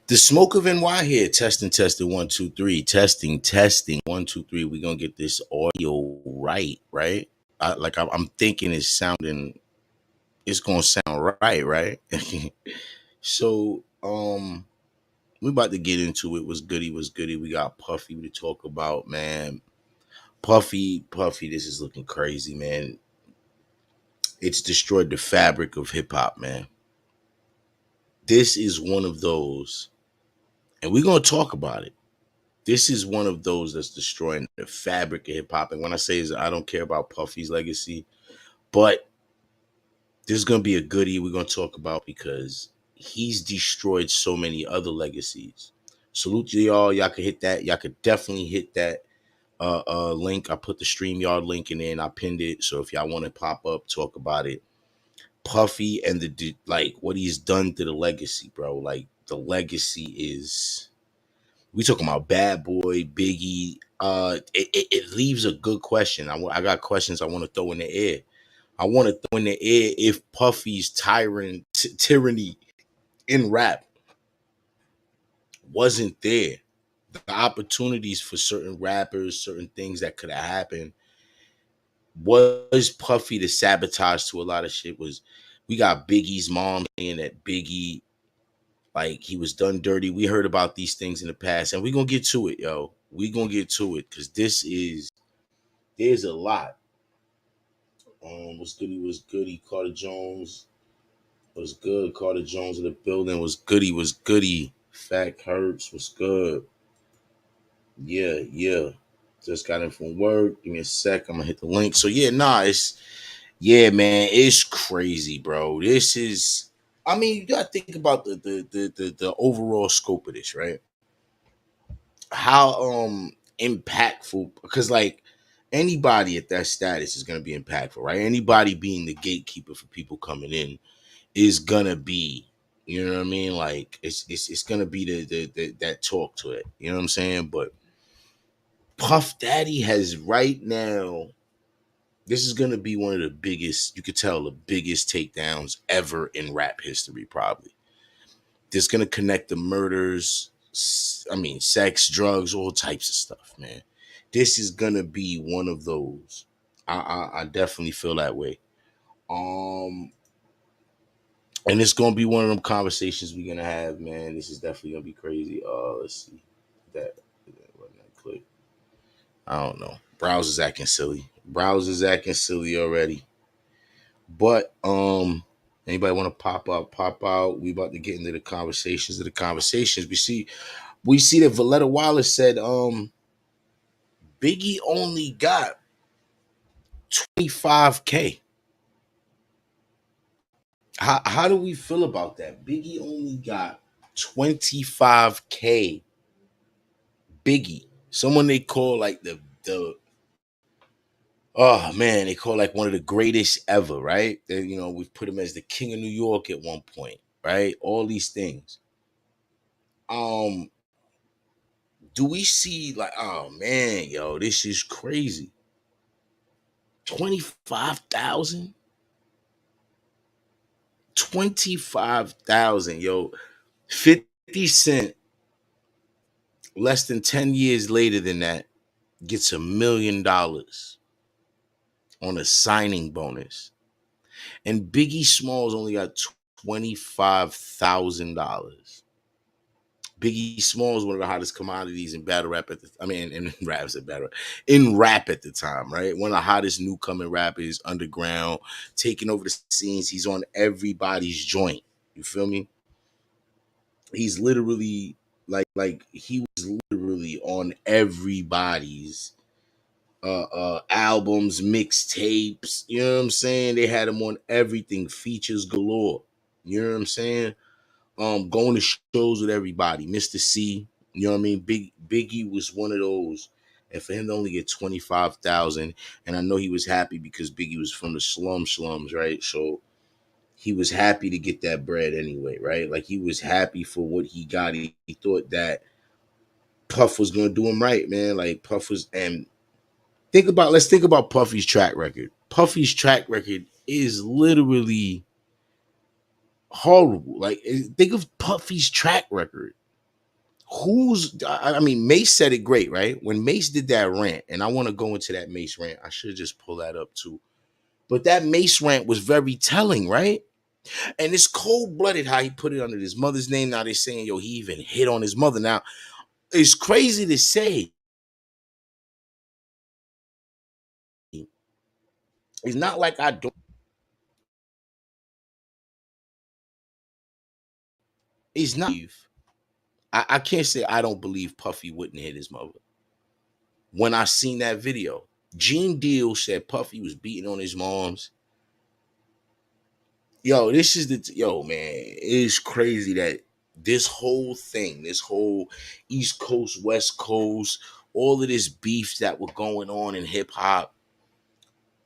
The smoke of NY here. Testing, testing, 1, 2, 3. Testing, testing, 1, 2, 3. We're gonna get this audio right, right? I'm thinking it's gonna sound right, right? So we about to get into it. Was goody, was goody. We got Puffy to talk about, man. Puffy, this is looking crazy, man. It's destroyed the fabric of hip hop, man. This is one of those, and we're gonna talk about it. This is one of those that's destroying the fabric of hip hop. And when I say is I don't care about Puffy's legacy, but there's gonna be a goodie we're gonna talk about because he's destroyed so many other legacies. Salute to y'all. Y'all could hit that. Y'all could definitely hit that link. I put the StreamYard link in there and I pinned it. So if y'all want to pop up, talk about it. Puffy and like what he's done to the legacy, bro. Like the legacy is we talking about Bad Boy, Biggie. It leaves a good question. I got questions I want to throw in the air. I want to throw in the air if Puffy's tyranny in rap wasn't there. The opportunities for certain rappers, certain things that could have happened was Puffy to sabotage to a lot of shit. Was we got Biggie's mom saying that Biggie like he was done dirty. We heard about these things in the past, and we're gonna get to it, yo. We're gonna get to it because there's a lot. Was goody, Carter Jones was good. Carter Jones in the building was goody. Fact Hurts was good. Yeah, yeah. Just got in from work. Give me a sec. I'm gonna hit the link. So yeah, nah, it's yeah, man, it's crazy, bro. This is I mean, you gotta think about the overall scope of this, right? How impactful because like anybody at that status is gonna be impactful, right? Anybody being the gatekeeper for people coming in is gonna be, you know what I mean? Like it's gonna be the that talk to it. You know what I'm saying? But Puff Daddy has right now, this is gonna be one of the biggest, you could tell the biggest takedowns ever in rap history, probably. This gonna connect the murders, I mean, sex, drugs, all types of stuff, man. This is gonna be one of those. I definitely feel that way. Um, and it's gonna be one of them conversations we're gonna have, man. This is definitely gonna be crazy. Let's see that wasn't that click. I don't know. Browser's acting silly. Browser's acting silly already. But anybody want to pop up, pop out? We about to get into the conversations. We see that Valletta Wallace said Biggie only got 25K. How do we feel about that? Biggie only got 25K. Biggie, someone they call like the oh man, they call like one of the greatest ever, right? We've put him as the king of New York at one point, right? All these things. Um, do we see like, oh man, yo, this is crazy. 25,000? 25,000, yo. 50 Cent, less than 10 years later than that, gets $1 million on a signing bonus. And Biggie Smalls only got $25,000. Biggie Smalls, one of the hottest commodities in battle rap in raps at battle rap, in rap at the time, right? One of the hottest newcomer rappers, underground, taking over the scenes. He's on everybody's joint. You feel me? He's literally like he was literally on everybody's albums, mixtapes. You know what I'm saying? They had him on everything, features galore. You know what I'm saying? Going to shows with everybody. Mr. C, you know what I mean? Biggie was one of those. And for him to only get 25,000, and I know he was happy because Biggie was from the slums, right? So he was happy to get that bread anyway, right? Like he was happy for what he got. He thought that Puff was gonna do him right, man. Like Puff was, and let's think about Puffy's track record. Puffy's track record is literally horrible. Like think of Puffy's track record. I mean, Mace said it great, right? When Mace did that rant, and I want to go into that Mace rant. I should just pull that up too. But that Mace rant was very telling, right? And it's cold blooded how he put it under his mother's name. Now they're saying, yo, he even hit on his mother. Now it's crazy to say. It's not like I don't. It's not. I can't say I don't believe Puffy wouldn't hit his mother. When I seen that video, Gene Deal said Puffy was beating on his mom's. Yo, this is yo, man. It's crazy that this whole thing, this whole East Coast, West Coast, all of this beefs that were going on in hip hop,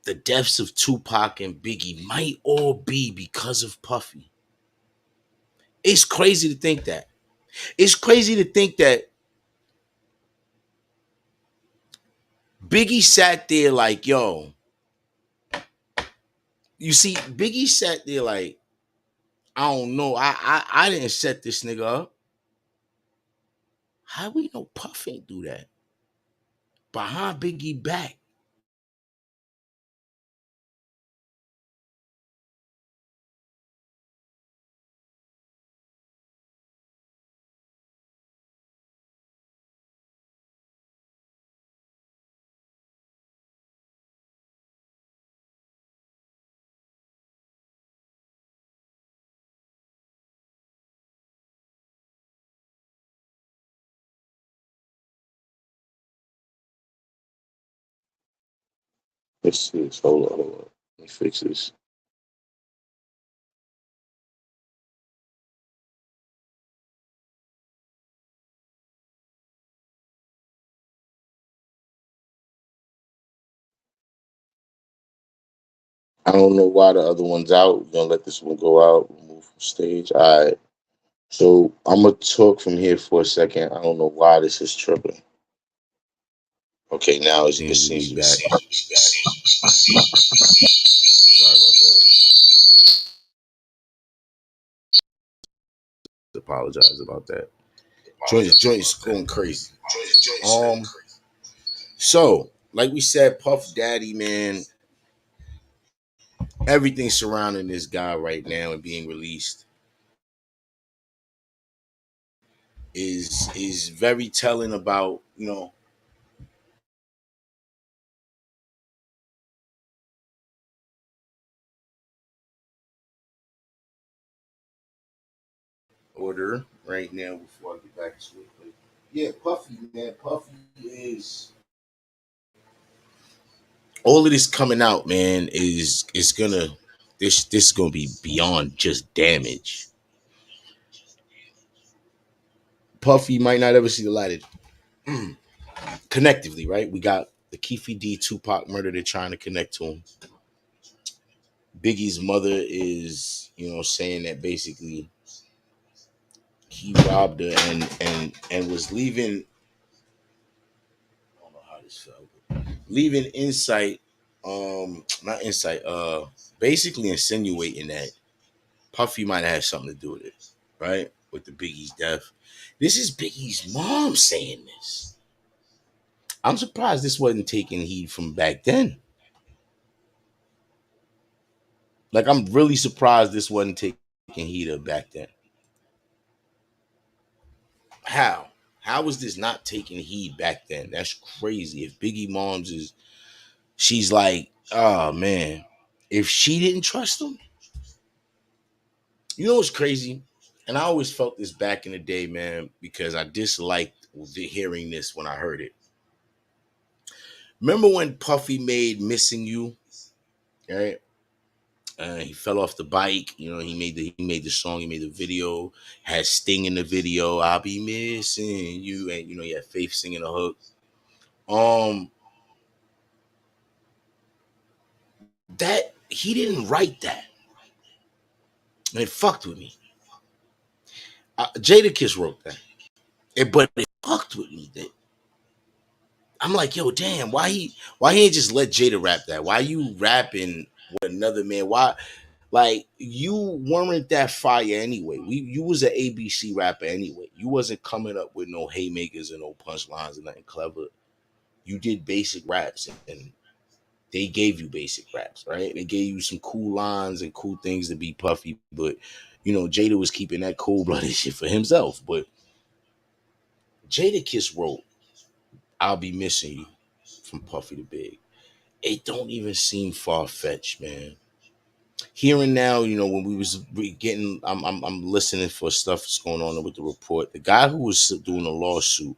the deaths of Tupac and Biggie might all be because of Puffy. It's crazy to think that. It's crazy to think that Biggie sat there like, yo, you see, Biggie sat there like, I don't know. I didn't set this nigga up. How we know Puff ain't do that? Behind Biggie back. Let's see. Hold on, hold on. Let me fix this. I don't know why the other one's out. We're gonna let this one go out. Remove from stage. All right. So I'm gonna talk from here for a second. I don't know why this is tripping. Okay, now it seems to be back. Sorry about that. Apologize about that. Joint's going crazy. Um. So, like we said, Puff Daddy, man, everything surrounding this guy right now and being released is very telling about, order right now before I get back to it. But yeah, Puffy, man, Puffy is all of this coming out, man, is gonna this is gonna be beyond just damage. Puffy might not ever see the light of connectively, right? We got the Keefe D Tupac murder, they're trying to connect to him. Biggie's mother is, saying that basically he robbed her and was leaving. I don't know how this felt. Leaving insight, not insight, basically insinuating that Puffy might have had something to do with it, right? With the Biggie's death. This is Biggie's mom saying this. I'm surprised this wasn't taking heed from back then. Like, I'm really surprised this wasn't taking heed of back then. How? How was this not taking heed back then? That's crazy. If Biggie Moms is, she's like, oh man, if she didn't trust him, you know what's crazy? And I always felt this back in the day, man, because I disliked hearing this when I heard it. Remember when Puffy made "Missing You"? Right? He fell off the bike. He made the song. He made the video. Had Sting in the video. I'll be missing you, and he had Faith singing the hook. Um, that he didn't write that, and it fucked with me. Jadakiss wrote that, but it fucked with me. That I'm like, yo, damn, why he ain't just let Jada rap that? Why you rapping with another man? Why? Like you weren't that fire anyway. You was an ABC rapper anyway. You wasn't coming up with no haymakers and no punchlines and nothing clever. You did basic raps, and they gave you basic raps, right? They gave you some cool lines and cool things to be puffy, but Jada was keeping that cold blooded shit for himself. But Jada Kiss wrote "I'll Be Missing You" from Puffy to Big. It don't even seem far fetched, man. Here and now, when we was getting, I'm listening for stuff that's going on with the report. The guy who was doing the lawsuit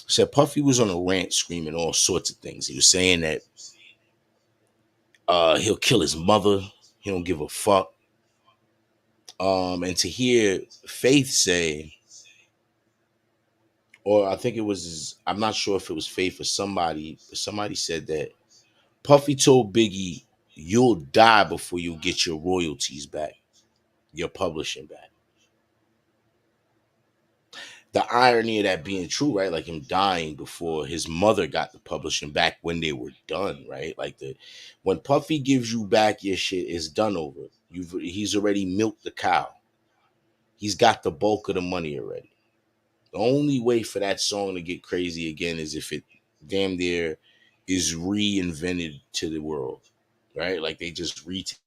said Puffy was on a rant screaming all sorts of things. He was saying that he'll kill his mother. He don't give a fuck. And to hear Faith say, or I think it was, I'm not sure if it was Faith or somebody, but somebody said that Puffy told Biggie, "You'll die before you get your royalties back, your publishing back." The irony of that being true, right? Like him dying before his mother got the publishing back when they were done, right? Like when Puffy gives you back your shit, it's done over. He's already milked the cow. He's got the bulk of the money already. The only way for that song to get crazy again is if it damn near is reinvented to the world, right? Like they just retake.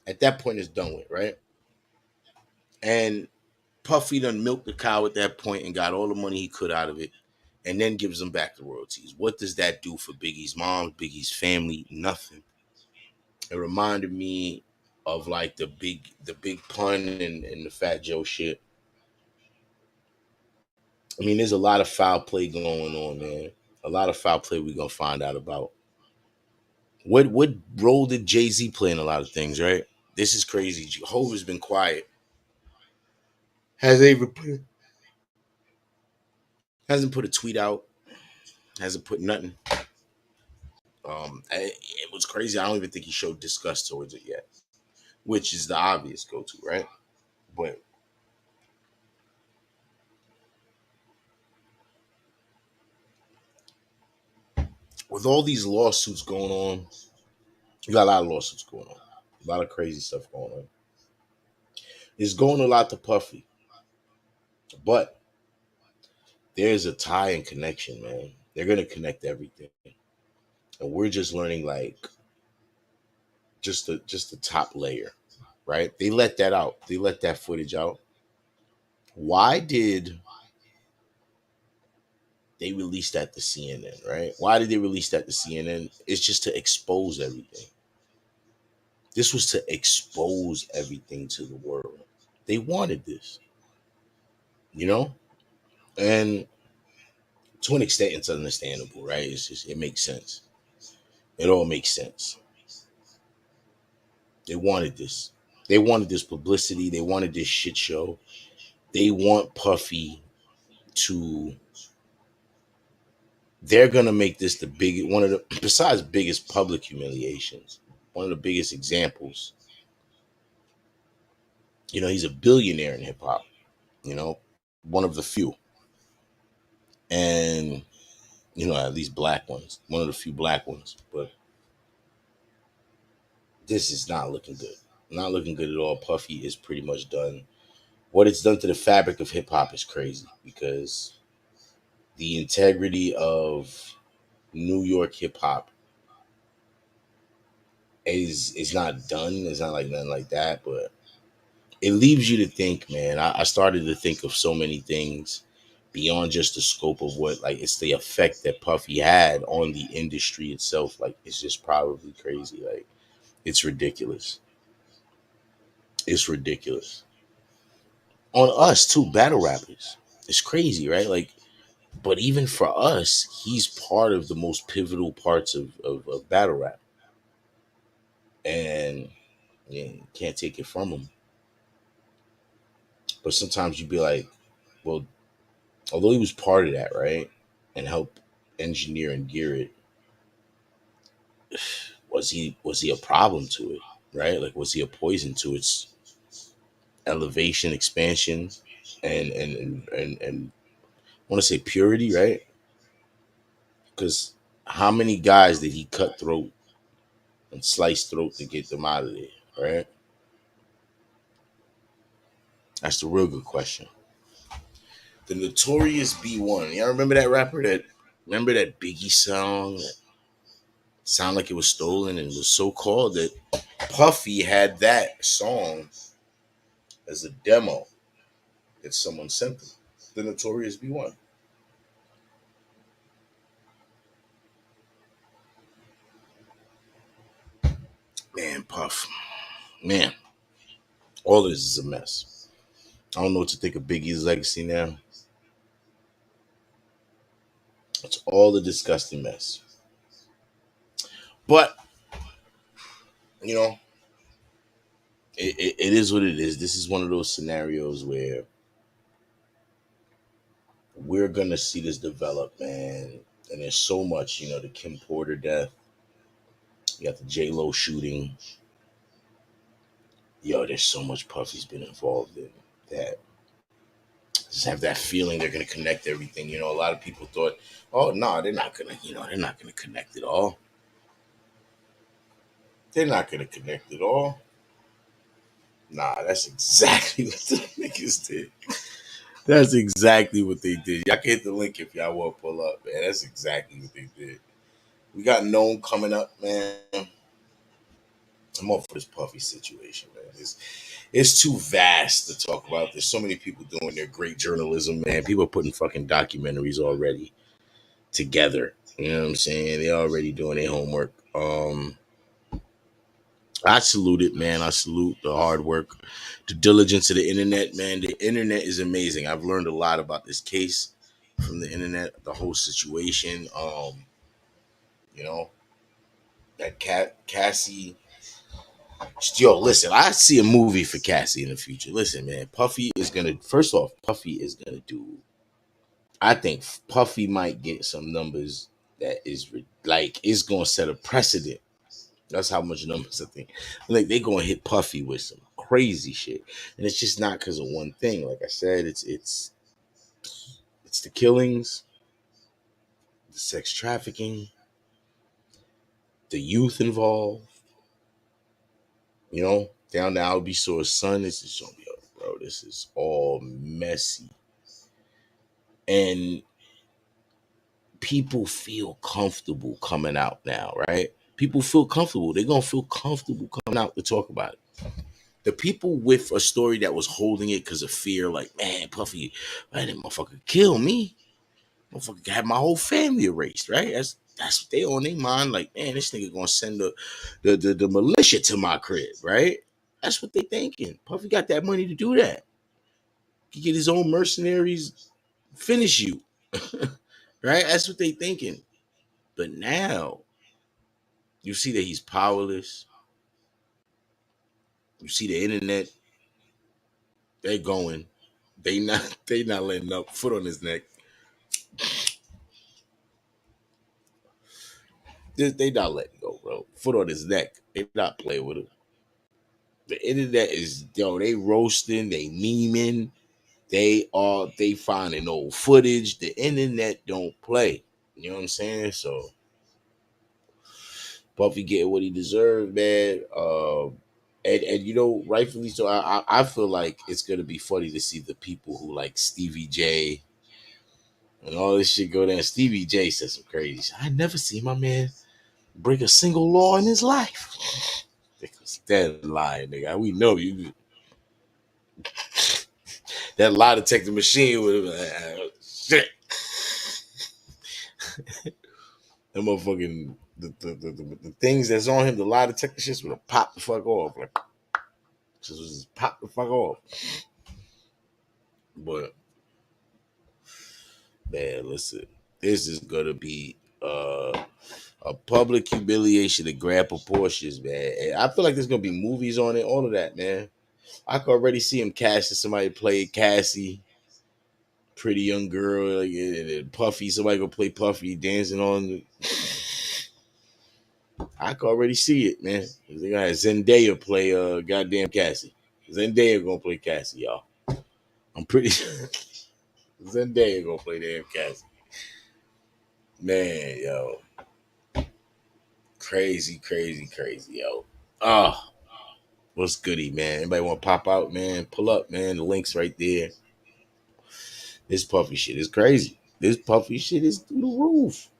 At that point, it's done with, right? And Puffy done milked the cow at that point and got all the money he could out of it, and then gives them back the royalties. What does that do for Biggie's mom, Biggie's family? Nothing. It reminded me of like the big pun and the Fat Joe shit. I mean, there's a lot of foul play going on, man. A lot of foul play we're gonna find out about. What role did Jay-Z play in a lot of things, right? This is crazy. Hov has been quiet. Hasn't put a tweet out. Hasn't put nothing. It was crazy. I don't even think he showed disgust towards it yet, which is the obvious go-to, right? But with all these lawsuits going on, you got a lot of lawsuits going on, a lot of crazy stuff going on. It's going a lot to Puffy, but there's a tie and connection, man. They're gonna connect everything, and we're just learning like just the top layer, right? They let that out. They let that footage out. Why did they release that to CNN, right? Why did they release that to CNN? It's just to expose everything. This was to expose everything to the world. They wanted this, you know? And to an extent, it's understandable, right? It's just, it makes sense. It all makes sense. They wanted this. They wanted this publicity. They wanted this shit show. They want Puffy to. They're gonna make this the big one of the besides biggest public humiliations. One of the biggest examples. He's a billionaire in hip hop. One of the few, and at least black ones. One of the few black ones. But this is not looking good. Not looking good at all. Puffy is pretty much done. What it's done to the fabric of hip hop is crazy because the integrity of New York hip hop is not done. It's not like nothing like that, but it leaves you to think, man. I started to think of so many things beyond just the scope of what, like, it's the effect that Puffy had on the industry itself. Like, it's just probably crazy. Like, it's ridiculous. It's ridiculous. On us too, battle rappers. It's crazy, right? Like, but even for us, he's part of the most pivotal parts of battle rap. And yeah, you can't take it from him. But sometimes you'd be like, well, although he was part of that, right? And help engineer and gear it, was he a problem to it, right? Like, was he a poison to its elevation, expansion, and I want to say purity, right? Because how many guys did he cut throat and slice throat to get them out of there, right? That's the real good question. The Notorious B1. Y'all remember that rapper that remember that Biggie song that sounded like it was stolen and was so called that Puffy had that song as a demo that someone sent him. The Notorious B1. Man, Puff. Man, all of this is a mess. I don't know what to think of Biggie's legacy now. It's all a disgusting mess. But, you know, it is what it is. This is one of those scenarios where we're gonna see this develop, man. And there's so much, the Kim Porter death, you got the J Lo shooting. Yo, there's so much Puffy's been involved in that. Just have that feeling they're gonna connect everything. A lot of people thought, oh no, they're not gonna connect it all. They're not gonna connect it all. Nah, that's exactly what the niggas did. That's exactly what they did. Y'all can hit the link if y'all want to pull up, man. That's exactly what they did. We got Nome coming up, man. I'm up for this Puffy situation, man. It's too vast to talk about. There's so many people doing their great journalism, man. People are putting fucking documentaries already together. You know what I'm saying? They're already doing their homework. I salute it, man. I salute the hard work, the diligence of the internet, man. The internet is amazing. I've learned a lot about this case from the internet, the whole situation. You know, that Cassie. Yo, listen, I see a movie for Cassie in the future. Listen, man, Puffy is gonna. First off, Puffy is gonna do. I think Puffy might get some numbers that is like it's gonna set a precedent. That's how much numbers I think. Like they gonna hit Puffy with some crazy shit, and it's just not because of one thing. Like I said, it's the killings, the sex trafficking, the youth involved. Down to Albie Sour's son. This is gonna be, bro. This is all messy, and people feel comfortable coming out now, right? People feel comfortable. They're gonna feel comfortable coming out to talk about it. The people with a story that was holding it because of fear, like, man, Puffy, man, that motherfucker kill me. Motherfucker had my whole family erased, right? That's what they on their mind. Like, man, this nigga gonna send the militia to my crib, right? That's what they thinking. Puffy got that money to do that. He get his own mercenaries, finish you, right? That's what they thinking. But now you see that he's powerless. You see the internet. They going. They not letting up. Foot on his neck. They not letting go, bro. Foot on his neck. They not playing with him. The internet is they roasting, they memeing, they finding old footage. The internet don't play. You know what I'm saying? So Puffy getting what he deserved, man. And rightfully so. I feel like it's gonna be funny to see the people who like Stevie J and all this shit go down. Stevie J said some crazy shit. I never see my man break a single law in his life. That lie, nigga. We know you. That lie detector machine would have been shit. That motherfucking the things that's on him, the lie detector shit would have popped the fuck off. Like just pop the fuck off. But man, listen, this is gonna be a public humiliation of grand proportions, man. And I feel like there's gonna be movies on it, all of that, man. I can already see him casting somebody to play Cassie, pretty young girl, and Puffy. Somebody gonna play Puffy dancing on. I can already see it, man. They gonna have Zendaya play goddamn Cassie. Zendaya gonna play Cassie, y'all. I'm pretty sure Zendaya gonna play damn Cassie. Man, yo. Crazy, crazy, crazy, yo. Ah, what's goody, man? Anybody want to pop out, man? Pull up, man. The link's right there. This puffy shit is crazy. This puffy shit is through the roof.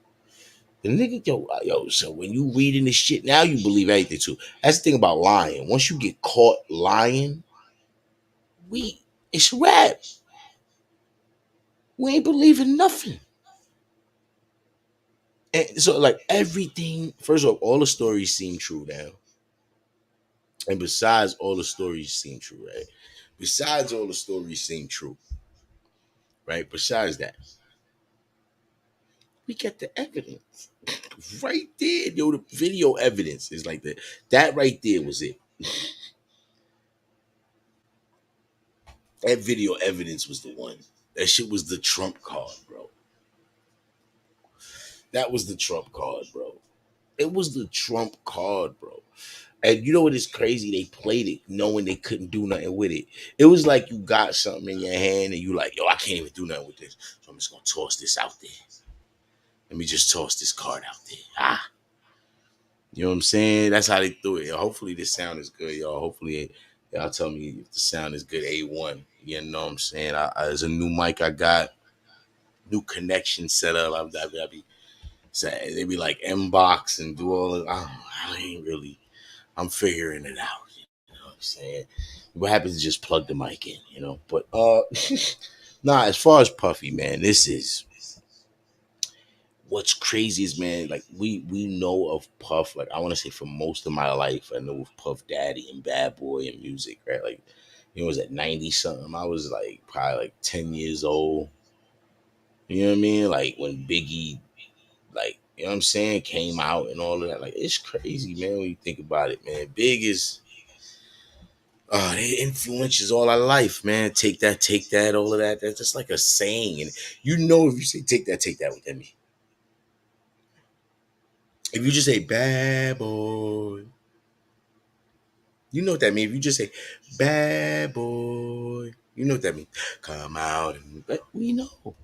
The nigga, yo, so when you reading this shit, now you believe everything too. That's the thing about lying. Once you get caught lying, it's a rap. We ain't believing nothing. And so like everything, first of all the stories seem true now. And besides all the stories seem true, right? Besides all the stories seem true, right? Besides that, we get the evidence. Right there, yo, the video evidence is like that. That right there was it. That video evidence was the one. That shit was the trump card, bro. That was the trump card, bro. It was the trump card, bro. And you know what is crazy? They played it knowing they couldn't do nothing with it. It was like you got something in your hand and you like, yo, I can't even do nothing with this. So I'm just gonna toss this out there. Let me just toss this card out there. Ah. You know what I'm saying? That's how they threw it. Yo, hopefully this sound is good, y'all. Hopefully y'all tell me if the sound is good. A1. You know what I'm saying? There's a new mic I got, new connection set up. I be saying they be like inbox and do all of I ain't really I'm figuring it out. You know what I'm saying? What happens is just plug the mic in, you know. But nah, as far as Puffy, man, this is what's crazy is, man, like we know of Puff, like I want to say for most of my life, I know of Puff Daddy and Bad Boy and music, right? Like, you know, it was at 90 something. I was like probably like 10 years old. You know what I mean? Like when Biggie, like, you know what I'm saying, came out and all of that. Like, it's crazy, man, when you think about it, man. Big is it influences all our life, man. Take that, all of that. That's just like a saying. And you know, if you say take that, what that mean? If you just say bad boy, you know what that means. If you just say bad boy, you know what that means. Come out and we know.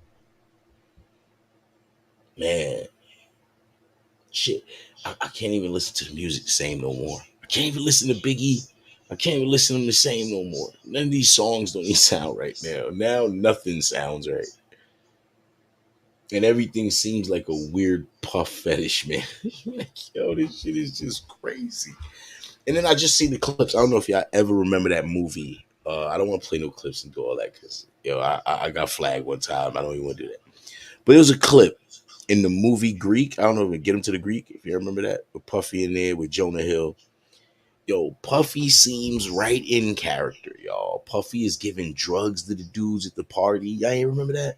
Man, shit. I can't even listen to the music the same no more. I can't even listen to Biggie. I can't even listen to them the same no more. None of these songs don't even sound right now. Now nothing sounds right. And everything seems like a weird puff fetish, man. Like, yo, this shit is just crazy. And then I just see the clips. I don't know if y'all ever remember that movie. I don't want to play no clips and do all that because I got flagged one time. I don't even want to do that. But it was a clip in the movie Greek. I don't know if we get him to the Greek. If you remember that, with Puffy in there with Jonah Hill. Yo, Puffy seems right in character, y'all. Puffy is giving drugs to the dudes at the party. Y'all ain't remember that?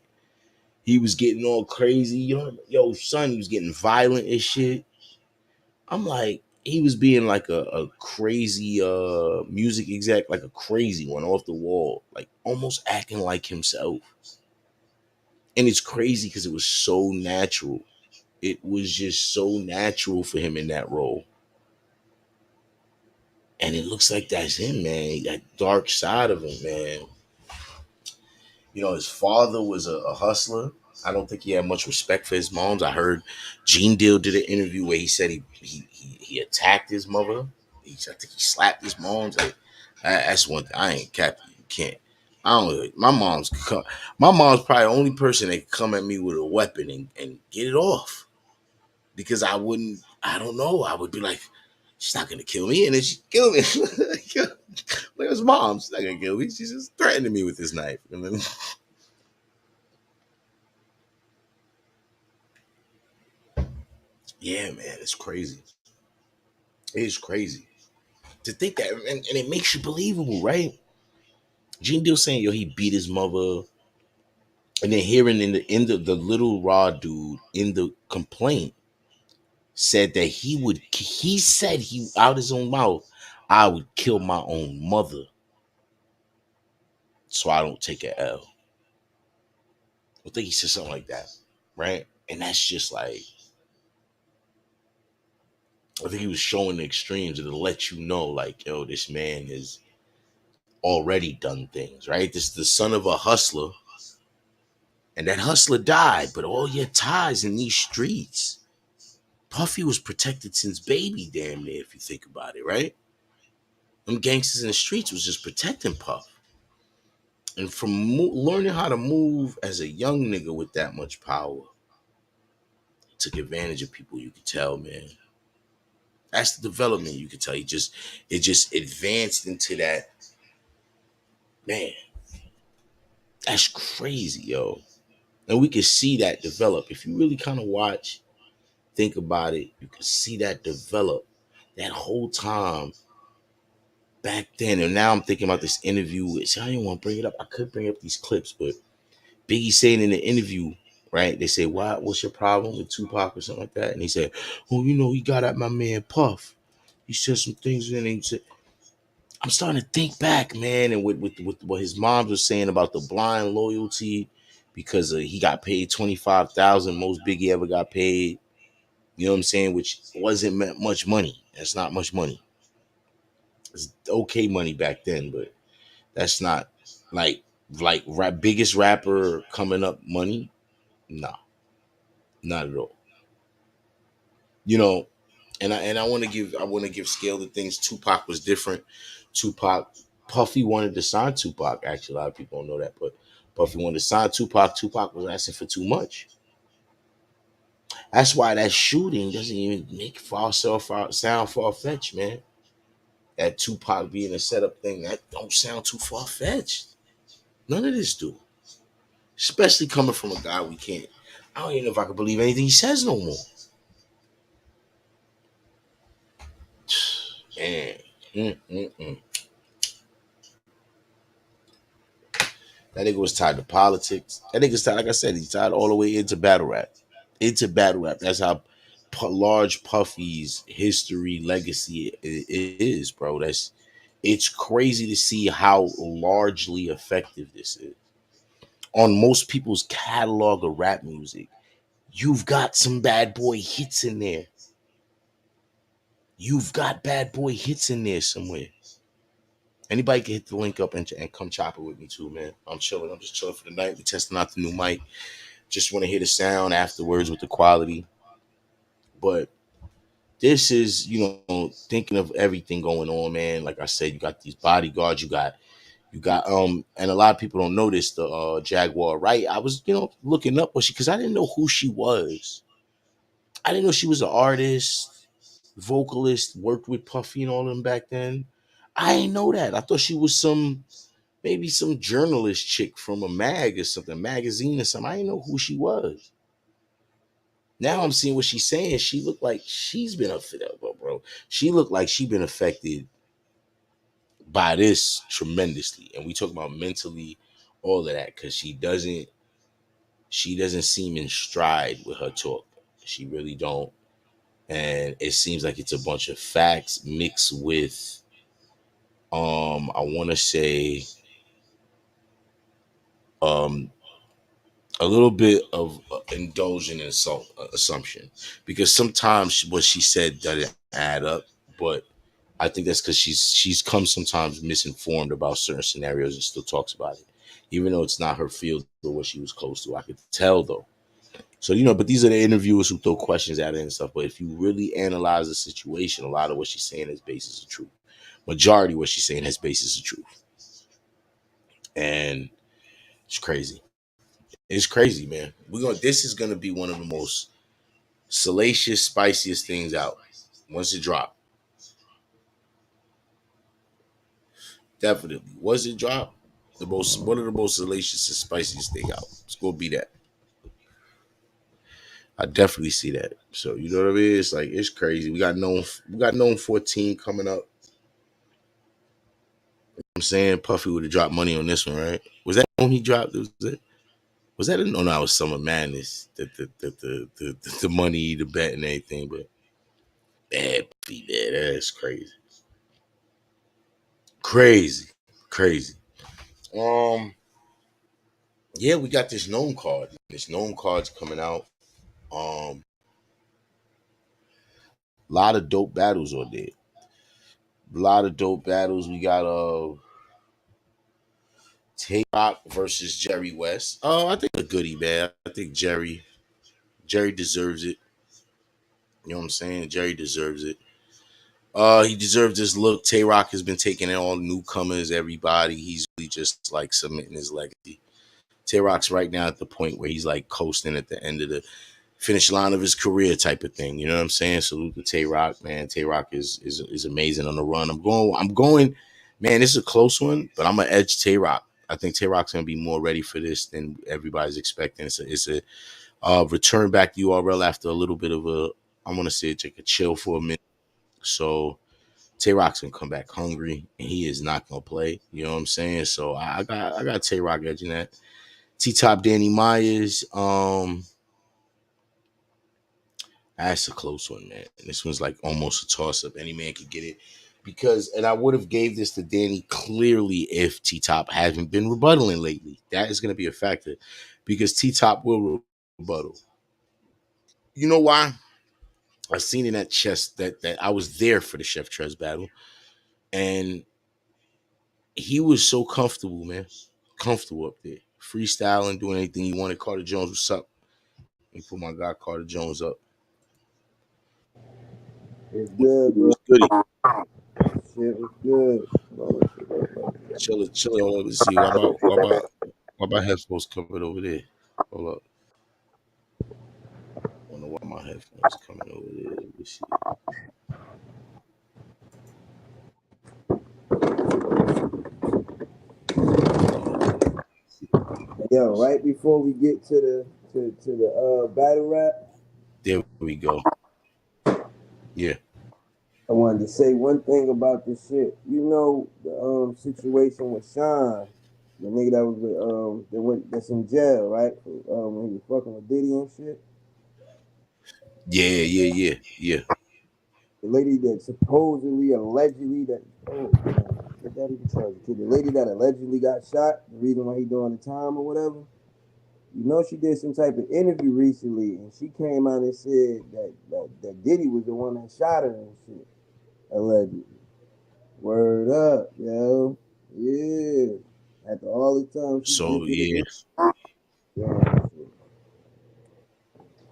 He was getting all crazy. Yo, son, he was getting violent and shit. I'm like, he was being like a crazy music exec, like a crazy one off the wall, like almost acting like himself. And it's crazy because it was so natural. It was just so natural for him in that role. And it looks like that's him, man. That dark side of him, man. You know, his father was a hustler. I don't think he had much respect for his moms. I heard Gene Deal did an interview where he said he attacked his mother. I think he slapped his moms. Like, that's one thing. I ain't cap. You can't. I don't know. My mom's probably the only person that could come at me with a weapon and get it off. Because I wouldn't, I don't know. I would be like, she's not gonna kill me, and then she kill me. Like his mom, she's not gonna kill me. She's just threatening me with this knife. And then, yeah, man, it's crazy. It's crazy to think that, and it makes you believable, right? Gene Deal saying, yo, he beat his mother, and then hearing in the end of the little raw dude in the complaint said that he said he out his own mouth, I would kill my own mother so I don't take a L. I think he said something like that, right? And that's just like, I think he was showing the extremes to let you know, like, yo, this man has already done things, right? This is the son of a hustler, and that hustler died, but all your ties in these streets. Puffy was protected since baby, damn near, if you think about it, right? Them gangsters in the streets was just protecting Puff. And from learning how to move as a young nigga with that much power, took advantage of people. You could tell, man. That's the development. You could tell. It just advanced into that. Man, that's crazy, yo. And we can see that develop. If you really kind of watch, think about it, you can see that develop that whole time back then. And now I'm thinking about this interview. Which I didn't want to bring it up. I could bring up these clips, but Biggie saying in the interview, right? They say, "Why? What's your problem with Tupac or something like that?" And he said, "Oh, you know, he got at my man Puff. He said some things, and he said." I'm starting to think back, man, and with what his mom was saying about the blind loyalty, because he got paid 25,000, most Biggie ever got paid. You know what I'm saying? Which wasn't much money. That's not much money. It's okay money back then, but that's not like biggest rapper coming up money. Nah, not at all. You know, and I want to give scale to things. Tupac was different. Tupac, Puffy wanted to sign Tupac. Actually, a lot of people don't know that, but Puffy wanted to sign Tupac. Tupac was asking for too much. That's why that shooting doesn't even make sound far fetched, man. That Tupac being a setup thing, that don't sound too far fetched. None of this do. Especially coming from a guy we can't. I don't even know if I can believe anything he says no more. Man. Mm-mm-mm. That nigga was tied to politics. That nigga's tied, like I said, he's tied all the way into battle rap. Into battle rap. That's how large Puffy's history legacy is, bro. It's crazy to see how largely effective this is on most people's catalog of rap music. You've got some bad boy hits in there. You've got bad boy hits in there somewhere. Anybody can hit the link up and come chop it with me too, man. I'm chilling. I'm just chilling for the night. We testing out the new mic. Just want to hear the sound afterwards with the quality. But this is, thinking of everything going on, man. Like I said, you got these bodyguards. You got and a lot of people don't notice the Jaguar, right? I was, looking up what she, because I didn't know who she was. I didn't know she was an artist, vocalist, worked with Puffy and all of them back then. I didn't know that. I thought she was maybe some journalist chick from a mag or something, magazine or something. I didn't know who she was. Now I'm seeing what she's saying. She looked like she's been affected, bro. She looked like she been affected by this tremendously. And we talk about mentally, all of that, because she doesn't seem in stride with her talk. She really don't. And it seems like it's a bunch of facts mixed with I want to say um a little bit of indulging in assumption, because sometimes what she said doesn't add up, but I think that's because she's come sometimes misinformed about certain scenarios and still talks about it, even though it's not her field or what she was close to. I could tell though. So but these are the interviewers who throw questions at it and stuff. But if you really analyze the situation, a lot of what she's saying has basis of truth. Majority of what she's saying has basis of truth, and it's crazy. It's crazy, man. This is gonna be one of the most salacious, spiciest things out once it drop. Definitely. Once it drop, one of the most salacious and spiciest thing out. It's gonna be that. I definitely see that. So you know what I mean? It's like it's crazy. We got known 14 coming up. I'm saying Puffy would have dropped money on this one, right? Was that when he dropped? Was that no? No, it was Summer Madness. The money, the bet, and everything. But bad, yeah, that's crazy, crazy, crazy. Um, yeah, we got this known card. This known card's coming out. Um, A lot of dope battles on there. A lot of dope battles. We got Tay Rock versus Jerry West. Oh, I think a goodie, man. I think Jerry deserves it. You know what I'm saying? Jerry deserves it. He deserves this look. Tay Rock has been taking in all newcomers, everybody. He's really just like submitting his legacy. Tay Rock's right now at the point where he's like coasting at the end of the finish line of his career type of thing. You know what I'm saying? Salute to Tay Rock, man. Tay Rock is amazing on the run. I'm going, man, this is a close one, but I'm gonna edge Tay Rock. I think Tay Rock's gonna be more ready for this than everybody's expecting. It's a return back to URL after a little bit of a, I want to say it's like a chill for a minute. So Tay Rock's gonna come back hungry, and he is not gonna play. You know what I'm saying? So I got Tay Rock edging that. T Top Danny Myers. That's a close one, man. This one's like almost a toss up. Any man could get it. Because, and I would have gave this to Danny clearly if T Top hasn't been rebuttaling lately. That is going to be a factor because T Top will rebuttal. You know why? I seen in that chest that I was there for the Chef Trez battle, and he was so comfortable, man, comfortable up there, freestyling, doing anything he wanted. Carter Jones, what's up? Let me put my guy Carter Jones up. It's good, It bro. was goody. Shit was good. Chilling. Hold on, let's see. Why my headphones covered over there? Hold up. I don't know why my headphones coming over there. Let me see. Okay. Yo, right before we get to the battle rap, There we go. Yeah. I wanted to say one thing about this shit. You know the situation with Sean, the nigga that was with, that's in jail, right? When he was fucking with Diddy and shit. Yeah. The lady that supposedly, allegedly, that get that even charged. The lady that allegedly got shot, the reason why he doing the time or whatever. You know, she did some type of interview recently, and she came out and said that Diddy was the one that shot her and shit, allegedly. Word up, yo. Yeah. After all the time she So did yeah. it, yeah.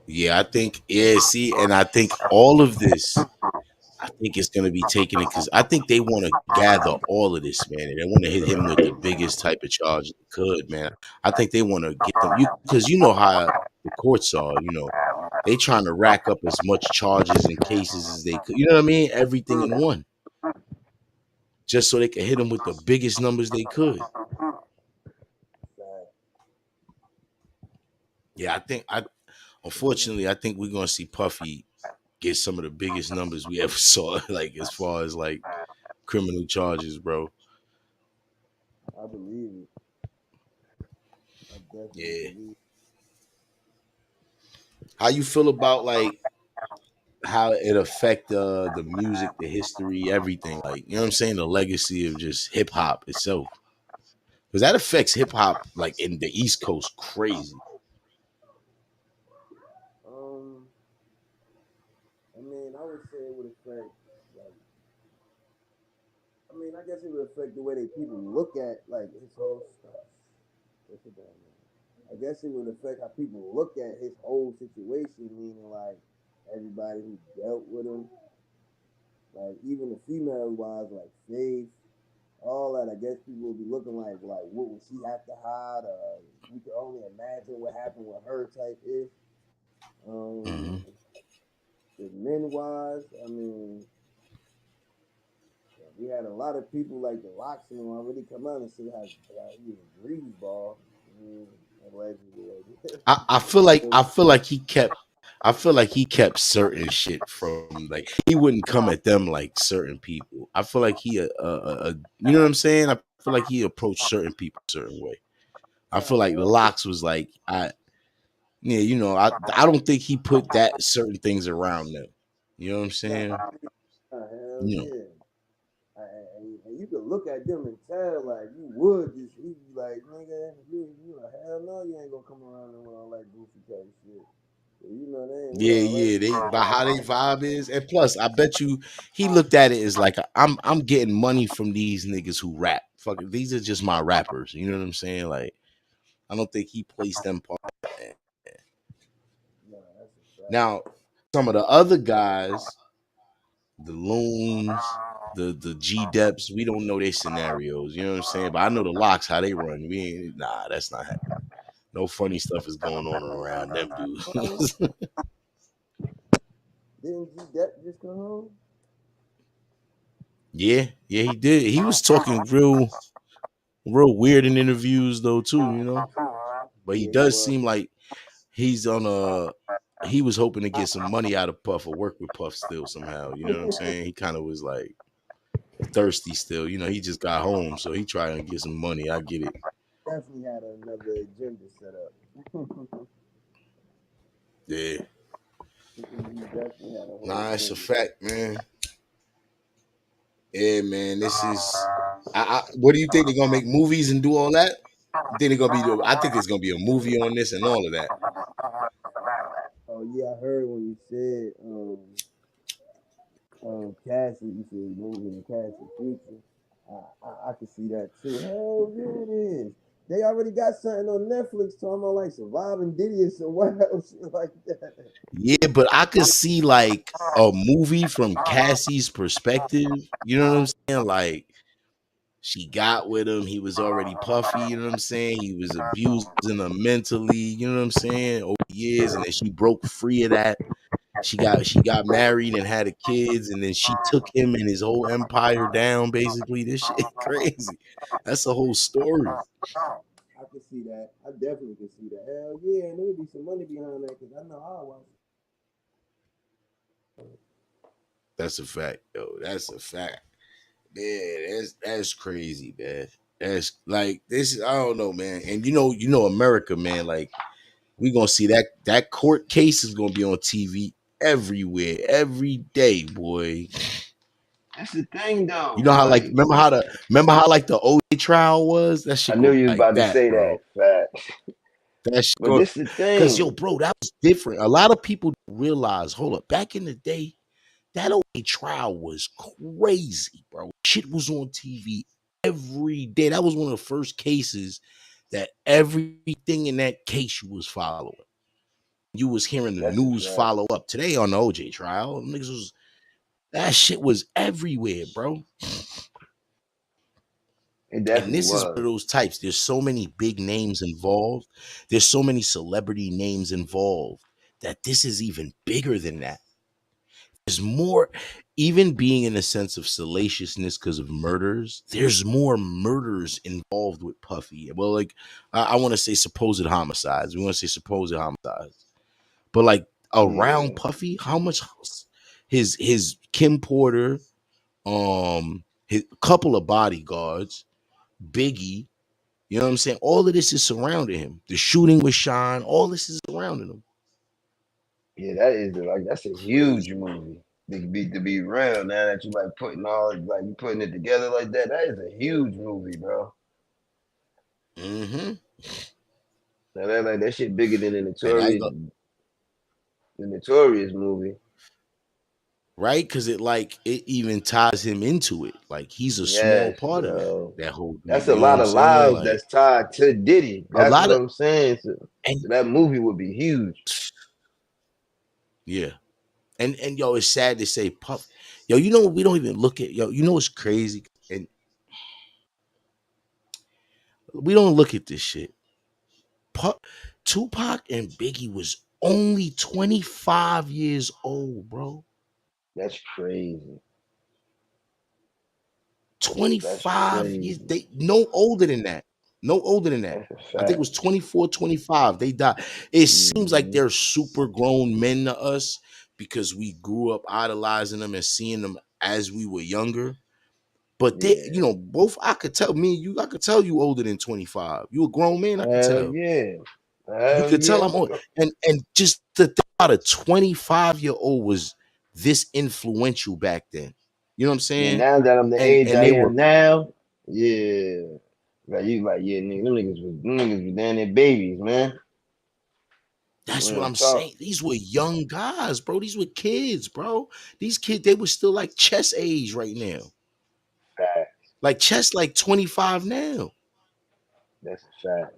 Yeah, I think, yeah, see, and I think all of this, I think it's gonna be taking it because I think they want to gather all of this, man, and they want to hit him with the biggest type of charge they could, man. I think they want to get them, you because you know how the courts are, they trying to rack up as much charges and cases as they could. You know what I mean? Everything in one, just so they can hit him with the biggest numbers they could. Yeah, unfortunately, I think we're gonna see Puffy get some of the biggest numbers we ever saw, like as far as like criminal charges, bro. I believe it. I definitely Yeah. believe How you feel about like how it affect the music, the history, everything? Like, you know what I'm saying? The legacy of just hip hop itself. Because that affects hip hop like in the East Coast crazy. it. I mean, I would say it would affect, like, I mean, I guess it would affect the way that people look at, like, his whole stuff. What's it doing, man? I guess it would affect how people look at his whole situation, meaning, like, everybody who dealt with him, like, even the female wise, like, Faith, all that. I guess people will be looking like, what would she have to hide? We can only imagine what happened with her type ish. Um, Hmm. the men wise, I mean, we had a lot of people like the Locks and them already come out and say how he was a grease ball. I mean, allegedly. I feel like he kept certain shit from like he wouldn't come at them like certain people. I feel like you know what I'm saying? I feel like he approached certain people a certain way. I Nah, feel like the hell yeah. Locks was like yeah, I don't think he put that certain things around them. You know what I'm Nah, saying? hell You know. yeah. And you could look at them and tell, like, you would just, you be like, nigga, you like, hell no, you ain't gonna come around with all that goofy type shit. You know they ain't with Yeah, all that yeah. They shit. by how they vibe is, and plus, I bet you he looked at it as like I'm getting money from these niggas who rap. Fuck it, these are just my rappers. You know what I'm saying? Like I don't think he placed them part. Nah, that's a fact. Now, some of the other guys, the loons, the G Deps, we don't know their scenarios. You know what I'm saying? But I know the locks how they run. We ain't nah, that's not happening. No funny stuff is going on around them dudes. Didn't G Dep just come home? Yeah, yeah, he did. He was talking real weird in interviews though too, you know. But he Yeah, he does was. seem like he's on a he was hoping to get some money out of Puff or work with Puff still somehow. You know what I'm saying? He kind of was like thirsty still. You know, he just got home, so he trying to get some money. I get it. Definitely had another agenda set up. Yeah. He definitely had a whole Nah, it's a agenda. fact, man. Yeah, man. This is what do you think they're gonna make movies and do all that? You think they're gonna be I think there's gonna be a movie on this and all of that. Oh yeah, I heard when you said Cassie, you said moving the Cassie future. I can see that too. Hell yeah, it is. They already got something on Netflix talking about like surviving Diddy or some wild shit like that. Yeah, but I could see like a movie from Cassie's perspective. You know what I'm saying? Like she got with him. He was already puffy. You know what I'm saying? He was abusing her mentally. You know what I'm saying? Over years, and then she broke free of that. She got married and had a kids, and then she took him and his whole empire down. Basically, this shit crazy. That's the whole story. I could see that. I definitely could see that. Hell yeah, and there would be some money behind that because I know I watch. That's a fact, yo. That's a fact. Man, that's crazy, man. That's like this. I don't know, man. And you know, America, man. Like we gonna see that court case is gonna be on TV everywhere, every day, boy. That's the thing You though. know how like Like remember how like the OJ trial was? That I shit knew go you was like about to that, say that. bro. Fact. That shit But go this the because yo, thing. bro, that was different. A lot of people realize. Hold up, back in the day, that OJ trial was crazy, bro. Shit was on TV every day. That was one of the first cases that everything in that case you was following. You was hearing the That's a news fact. follow up today on the OJ trial. Niggas was that shit was everywhere, bro. It And definitely this is one was. of those types. There's so many big names involved. There's so many celebrity names involved that this is even bigger than that. There's more, even being in a sense of salaciousness because of murders, there's more murders involved with Puffy. Well, like, I want to say supposed homicides. We want to say supposed homicides. But like around Yeah. Puffy, how much his Kim Porter, his couple of bodyguards, Biggie, you know what I'm saying? All of this is surrounding him. The shooting with Sean, all this is surrounding him. Yeah, that is like that's a huge Crazy. movie. To be real, now that you like putting all like you putting it together like that, that is a huge movie, bro. Mm-hmm. Now that like that shit bigger than the And I notorious movie. right? Because it even ties him into it. Like he's a small Yes, part of that bro. that whole That's thing. a You know what lot I'm of saying? lives Like that's tied to Diddy. a That's lot what of I'm saying. and So that movie would be huge. yeah, and yo, it's sad to say, Puff. Yo, you know we don't even look at yo. You know what's crazy, and we don't look at this shit. Puff, Tupac and Biggie was only 25 years old, bro. That's crazy. That's 25 years. crazy. They no older than that. No older than that. That's a I think it fact. was 24, 25. They died. It seems like Hmm. they're super grown men to us because we grew up idolizing them and seeing them as we were younger. But they, Yeah. both I could tell me and you, I could tell you older than 25. You a grown man, I could Hell tell. yeah. You Hell could tell yeah. I'm old. And just to think about a 25-year-old was this influential back then. You know what I'm Yeah, saying? now that I'm the And age and I they were am now, yeah. Like you like, yeah, nigga, them niggas was down there babies, man. That's what Real I'm talk. saying. These were young guys, bro. These were kids, bro. These kids, they were still like chess age right now. Fact. Like chess, like 25 now. That's a fact.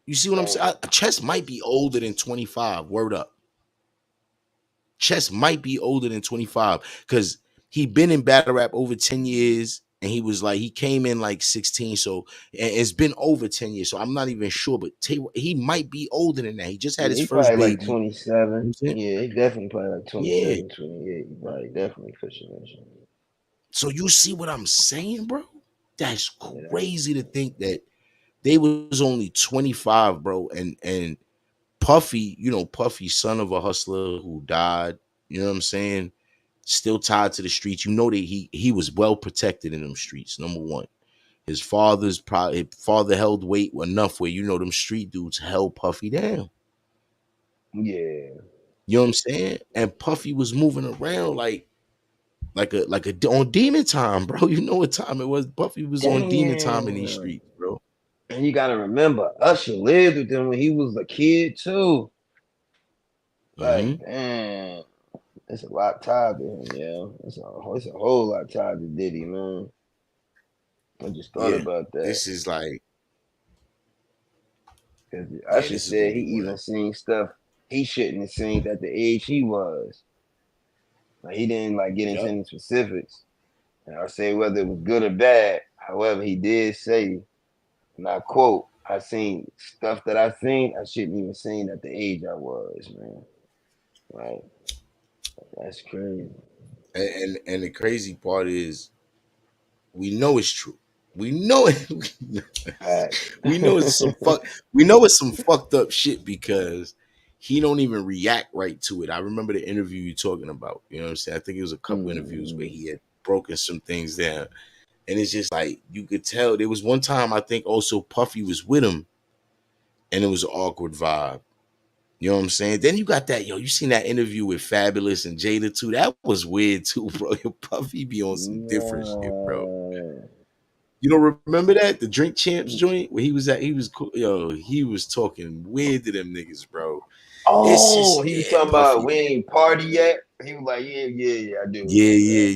You see what I'm saying? Damn. Chess might be older than 25. Word up. Chess might be older than 25 because he been in battle rap over 10 years. And he was like, he came in like 16. So and it's been over 10 years. So I'm not even sure, but he might be older than that. He just had Yeah, his he first probably like baby. You know what 27. I'm saying? Yeah, he definitely probably like Yeah. 27, 28. He probably definitely pushing that shit. So you see what I'm saying, bro? That's Yeah, crazy to think that they was only 25, bro. And Puffy, Puffy, son of a hustler who died, you know what I'm saying? Still tied to the streets. You know that he was well protected in them streets. Number one. His father held weight enough where them street dudes held Puffy down. yeah. You know what I'm saying? And Puffy was moving around like a on demon time, bro. You know what time it was? Puffy was on demon time in these Damn. streets, bro. And you gotta remember, Usher lived with him when he was a kid too. Like, Hmm. damn, it's a lot tied to him, yeah. It's a whole lot tied to Diddy, man. I just thought Yeah, about that. this is like, Cause yeah, Usher this is gonna said he be one of, even seen stuff he shouldn't have seen at the age he was. Like he didn't like get into yep. any specifics or say whether it was good or bad. However, he did say, and I quote, I seen stuff that I seen I shouldn't even seen at the age I was, man. Like, that's crazy. And the crazy part is we know it's true. We know it. Facts. we know it's some fuck. We know it's some fucked up shit because he don't even react right to it. I remember the interview you talking about. You know what I'm saying? I think it was a couple interviews where Mm, he had broken some things down, and it's just like you could tell. There was one time I think also Puffy was with him, and it was an awkward vibe. You know what I'm saying? Then you got that, you seen that interview with Fabulous and Jada too. That was weird too, bro. Puffy be on some different shit, bro. yeah. You don't remember that? The Drink Champs joint where he was at, he was cool. He was talking weird to them niggas, bro. It's Oh, just, he was yeah, talking about Puffy. we ain't party yet. He was like, yeah, yeah, yeah, I do Yeah, remember yeah, that.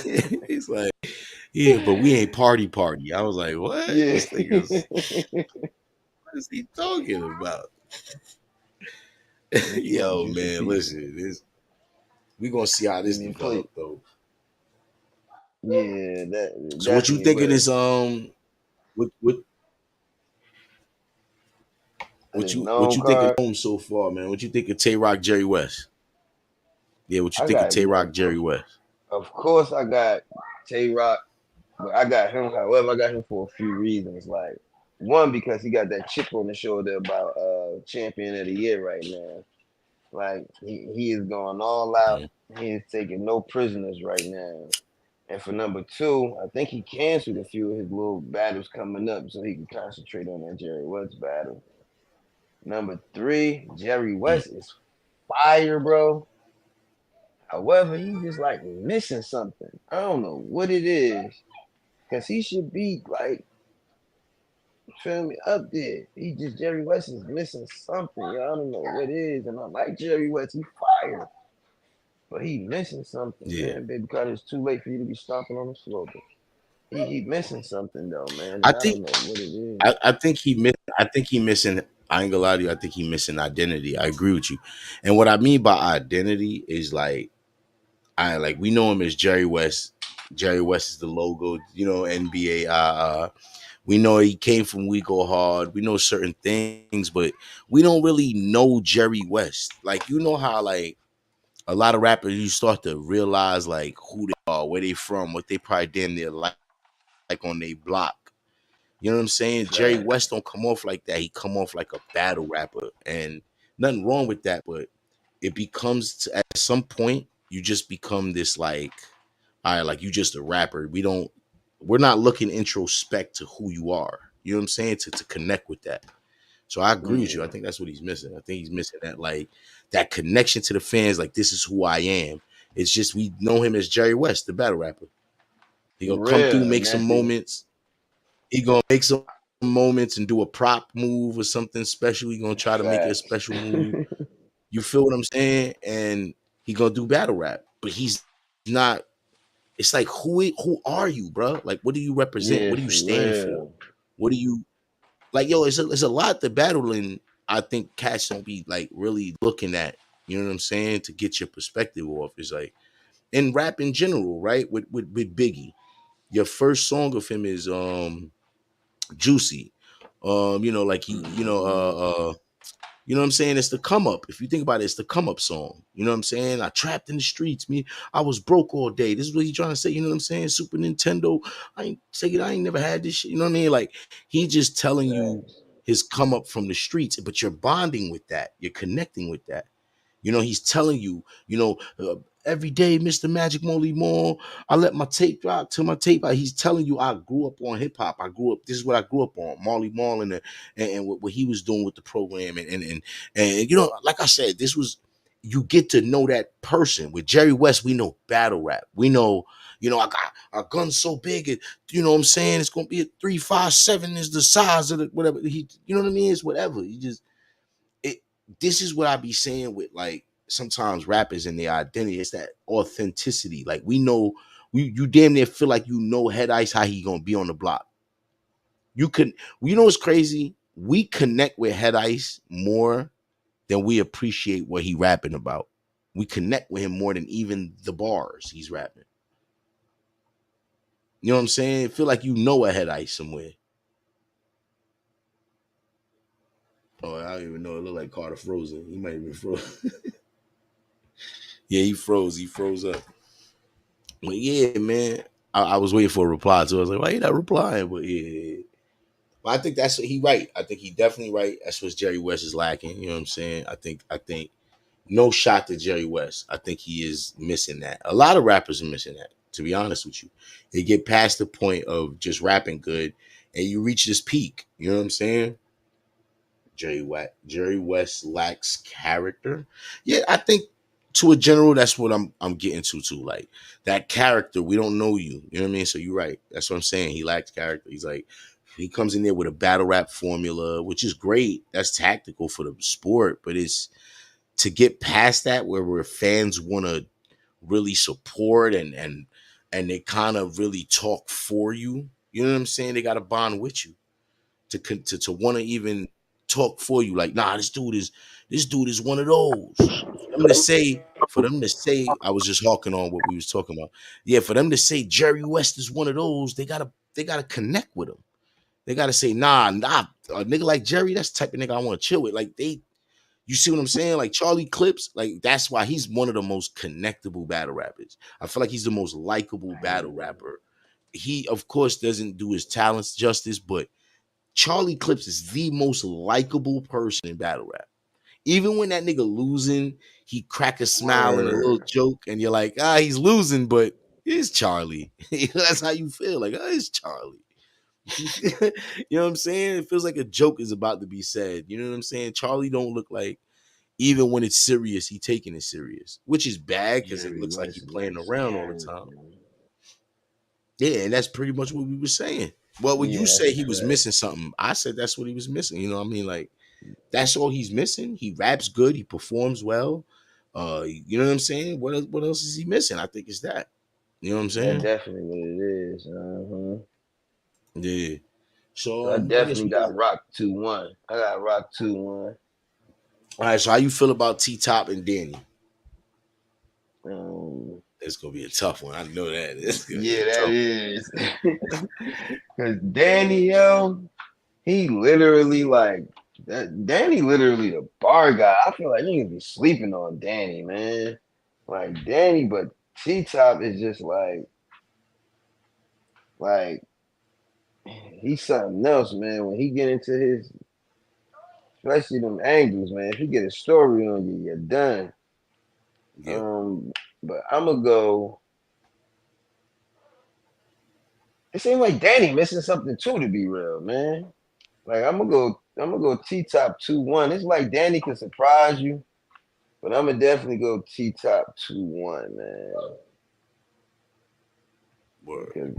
yeah. It's like, yeah, but we ain't party. I was like, what? Yeah. This nigga's, what is he talking about? Which one? Yo, Juicy man, P. listen, we gonna see how Give this me a plate. develop though. Yeah, that So what you definitely think of will. this? What what And what this what known you think of card, Nome so far, man? What you think of Tay Rock, Jerry West? Yeah, what you I think of got, Tay Rock, Jerry West? of course, I got Tay Rock, but I got him. However, I got him for a few reasons. Like one, because he got that chip on the shoulder about champion of the year right now. Like he is going all out. Mhm. He is taking no prisoners right now. And for number two, I think he canceled a few of his little battles coming up so he can concentrate on that Jerry West battle. Number three, Jerry Mhm. West is fire, bro. However, he just like missing something. I don't know what it is. Cause he should be like, feel me, up there. Jerry West is missing something. Yo. I don't know what it is. And I like Jerry West, he fire. But he missing something, Yeah, man. Baby, because it's too late for you to be stomping on the floor. But he missing something though, man. I And I think don't know what it is. I think he missing. I ain't gonna lie to you. I think he missing identity. I agree with you. And what I mean by identity is like we know him as Jerry West. Jerry West is the logo. NBA. We know he came from We Go Hard. We know certain things, but we don't really know Jerry West. Like how a lot of rappers you start to realize like who they are, where they from, what they probably damn near like on their block. You know what I'm saying? Jerry Facts. West don't come off like that. He come off like a battle rapper, and nothing wrong with that. But it becomes at some point you just become this like, all right, like you just a rapper. We're not looking introspect to who you are. You know what I'm saying? To connect with that. So I agree with you. I Yeah. think that's what he's missing. I think he's missing that like that connection to the fans. Like this is who I am. It's just we know him as Jerry West, the battle rapper. He For gonna come through, real. And make some that's it. moments. He gonna make some. moments and do a prop move or something special. He gonna try to make it a Facts. special move. You feel what I'm saying? And he gonna do battle rap, but he's not. It's like who are you, bro? Like, what do you represent? Yeah, What do you for stand for? real. What do you like? Yo, it's a lot to battling. I think cats don't be like really looking at. You know what I'm saying? To get your perspective off. It's like in rap in general, right? With Biggie, your first song of him is Juicy. Like Hmm. you know what I'm saying? It's the come up. If you think about it, it's the come up song. You know what I'm saying? I trapped in the streets, me. I was broke all day. This is what he trying to say. You know what I'm saying? Super Nintendo. I ain't taking. I ain't never had this shit. You know what I mean? Like he just telling you Facts. his come up from the streets, but you're bonding with that. You're connecting with that. He's telling you, every day, Mr. Magic Molly Mall, I let my tape drop till my tape out. He's telling you, I grew up on hip hop. This is what I grew up on, Marley Marl and what he was doing with the program. And like I said, this was, you get to know that person. With Jerry West, we know battle rap. We know, I got a gun so big, you know what I'm saying? It's going to be a 357 is the size of the, whatever. You know what I mean? It's whatever. It this is what I be saying with like sometimes rappers and their identity. It's that authenticity. Like we know you damn near feel like you know Head Ice how he gonna be on the block. What's crazy? We connect with Head Ice more than we appreciate what he rapping about. We connect with him more than even the bars he's rapping. You know what I'm saying? Feel like you know a Head Ice somewhere. Oh, I don't even know. It looked like Carter frozen. He might have been frozen. Yeah, he froze. He froze up. But yeah, man, I was waiting for a reply, so I was like, "Why you not replying?" But yeah, but I think that's what he right. I think he definitely right. That's what Jerry West is lacking. You know what I'm saying? I think no shot to Jerry West. I think he is missing that. A lot of rappers are missing that. To be honest with you, they get past the point of just rapping good, and you reach this peak. You know what I'm saying? Jerry West lacks character. Yeah, I think to a general, that's what I'm getting to too. Like that character, we don't know you. You know what I mean? So you're right. That's what I'm saying. He lacks character. He's like he comes in there with a battle rap formula, which is great. That's tactical for the sport, but it's to get past that where fans want to really support and they kind of really talk for you. You know what I'm saying? They got to bond with you to want to even talk for you. Like, nah, this dude is one of those. For them to say, I was just hawking on what we was talking about. Yeah, for them to say Jerry West is one of those, they gotta connect with him. They gotta say, nah, a nigga like Jerry, that's the type of nigga I want to chill with. Like you see what I'm saying? Like Charlie Clips, like that's why he's one of the most connectable battle rappers. I feel like he's the most likable battle rapper. He, of course, doesn't do his talents justice, but Charlie Clips is the most likable person in battle rap. Even when that nigga losing, he crack a smile and a little Word. joke, and you're like, he's losing, but it's Charlie. That's how you feel. Like, it's Charlie. You know what I'm saying? It feels like a joke is about to be said. You know what I'm saying? Charlie don't look like even when it's serious, he taking it serious, which is bad because it Jerry looks like he West is playing like around all the scary, time. man. Yeah, and that's pretty much what we were saying. Well, when you Yeah, that's say a he was fact. missing something, I said that's what he was missing. You know what I mean? Like that's all he's missing. He raps good. He performs well. You know what I'm saying? What else is he missing? I think it's that. You know what I'm That's saying? definitely what it is. Uh-huh. Yeah. So I So I guess definitely we got. got Rock 2-1. I got Rock 2-1. All right. So how you feel about T Top and Danny? Um, It's gonna be a tough one. I know that. It's gonna be yeah, a that tough is. Cause Danny, yo, he literally like that. Danny literally the bar guy. I feel like niggas be sleeping on Danny, man. Like Danny, but T Top is just like he's something else, man. When he get into his, especially them angles, man. If he get a story on you, you're done. one. Yeah. Um, but I'm gonna go. It seems like Danny missing something too, to be real, man. Like I'm gonna go. I'm gonna go T Top 2-1. It's like Danny can surprise you, but I'm gonna definitely go T Top 2-1, man. Word. Because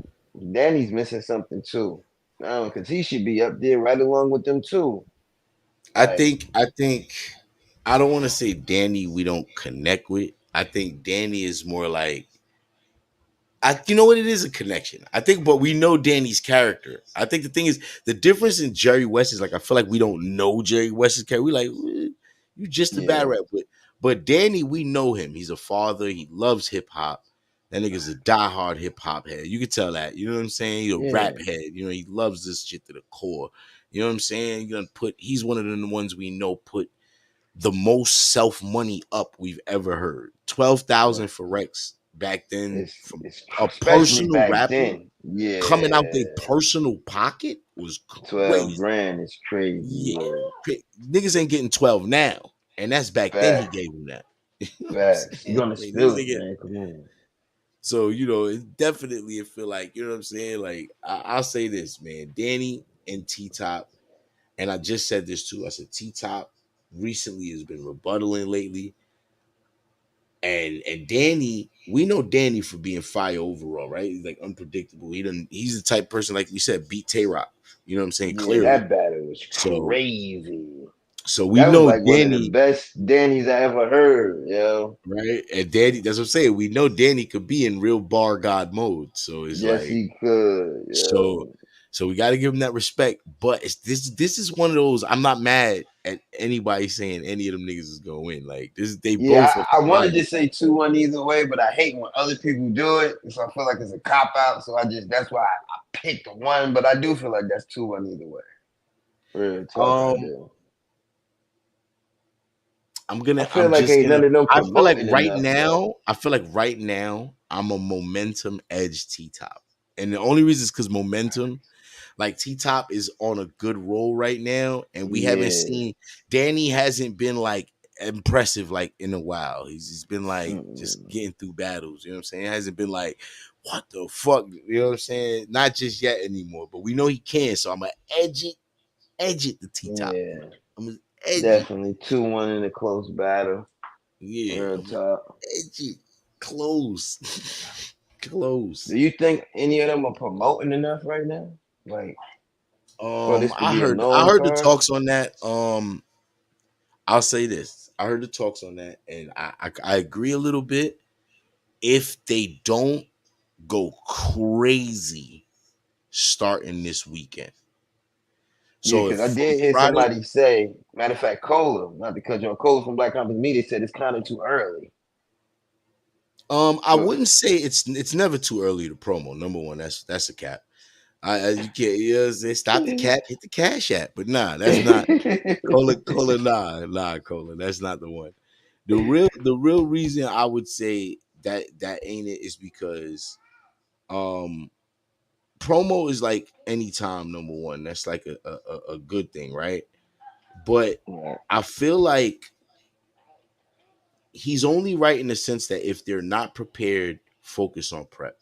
Danny's missing something too. Because he should be up there right along with them too. Like, I think I don't want to say Danny we don't connect with. I think Danny is more like you know what it is a connection. I think, but we know Danny's character. I think the thing is the difference in Jerry West is like I feel like we don't know Jerry West's character. We like you just a bad yeah, rap, but Danny we know him. He's a father. He loves hip hop. That nigga's a diehard hip hop head. You can tell that. You know what I'm saying? He's a rap yeah, head. You know he loves this shit to the core. You know what I'm saying? You gonna put. He's one of the ones we know put the most self money up we've ever heard. 12,000 right. for Rex back then from It's a especially personal back rapper then. coming out their Yeah, personal pocket was 12 crazy. grand is crazy Yeah. word. Niggas ain't getting 12 now. And that's back then he Facts, gave him that. You know what I'm facts. You're saying? gonna Like spill niggas it, ain't get man. Come on. so it definitely it feel like, you know what I'm saying? Like I'll say this, man. Danny and T Top, and I just said this too. I said T Top recently has been rebuttaling lately. And Danny, we know Danny for being fire overall, right? He's like unpredictable. He's the type of person, like we said, beat Tay Rock. You know what I'm saying? Yeah, Clearly. that battle was So crazy. so we That was know like one of the Danny, best Danny's I ever heard, yo. right? And Danny, that's what I'm saying. We know Danny could be in real bar god mode. So it's Yes, like he could, so yo. so we got to give him that respect. But this is one of those. I'm not mad at anybody saying any of them niggas is gonna win. Like this, they Yeah, both are I wanted fire. to say 2-1 either way, but I hate when other people do it. So I feel like it's a cop out. So that's why I picked the one, but I do feel like that's 2-1 either way. Real talk, I Um, do. I feel I'm like just ain't gonna none of them I feel like promoting enough, yo. right now I'm a momentum edge T top. And the only reason is because momentum, like T top is on a good roll right now, and we haven't Yeah. seen Danny hasn't been like impressive like in a while. He's been like just Mm-mm. getting through battles, you know what I'm saying? It hasn't been like what the fuck, you know what I'm saying? Not just yet anymore, but we know he can, so I'm gonna edge it the T top. Yeah. I'm gonna edge it. Definitely 2-1 in a close battle. Yeah, Real I'm gonna talk. edge it close. Do Close. you think any of them are promoting enough right now? Like, for this to be a I known heard the card? talks on that. I'll say this. I heard the talks on that, and I agree a little bit. If they don't go crazy starting this weekend. Yeah, So if because I from did hear Friday, somebody say, matter of fact, Cola, not to cut you on, Cola from Black Compass Media said it's kind of too early. I So, wouldn't say it's never too early to promo. Number one, that's a cap. You can't, you know what I'm saying? Stop the cap, hit the cash app. But nah, that's not Cola, nah, Cola. That's not the one. The real reason I would say that ain't it is because um promo is like anytime number one. That's like a good thing, right? But right. I feel like he's only right in the sense that if they're not prepared, focus on prep.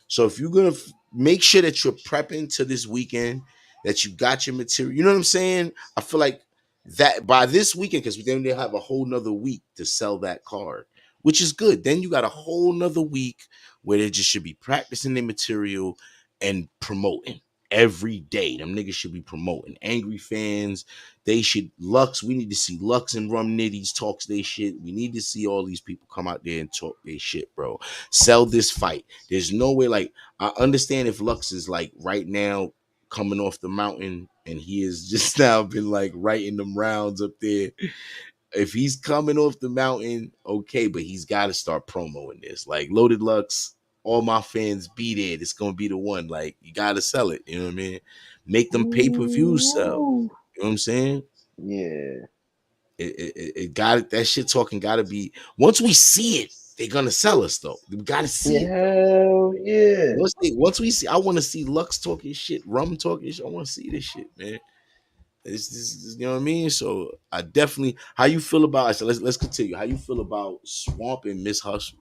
So if you're gonna make sure that you're prepping to this weekend, that you got your material, you know what I'm saying? I feel like that by this weekend, because then they'll have a whole nother week to sell that card, which is good. Then you got a whole nother week where they just should be practicing their material and promoting every day. Them niggas should be promoting. Angry fans, they should Lux. We need to see Lux and Rum Nitties talks they shit. We need to see all these people come out there and talk their shit, bro. Sell this fight. There's no way. Like I understand if Lux is like right now coming off the mountain and he has just now been like writing them rounds up there. If he's coming off the mountain, okay, but he's got to start promoing this. Like Loaded Lux, all my fans be there. It's gonna be the one. Like you got to sell it. You know what I mean? Make them pay per view sell. Ooh. You know what I'm saying? Yeah. It got it. That shit talking got to be. Once we see it, they're gonna sell us though. We got to see Yeah, it. hell yeah. Once we see, I want to see Lux talking shit, Rum talking shit. I want to see this shit, man. It's this, you know what I mean. So I definitely. How you feel about? So let's continue. How you feel about Swamp and Miss Hustle?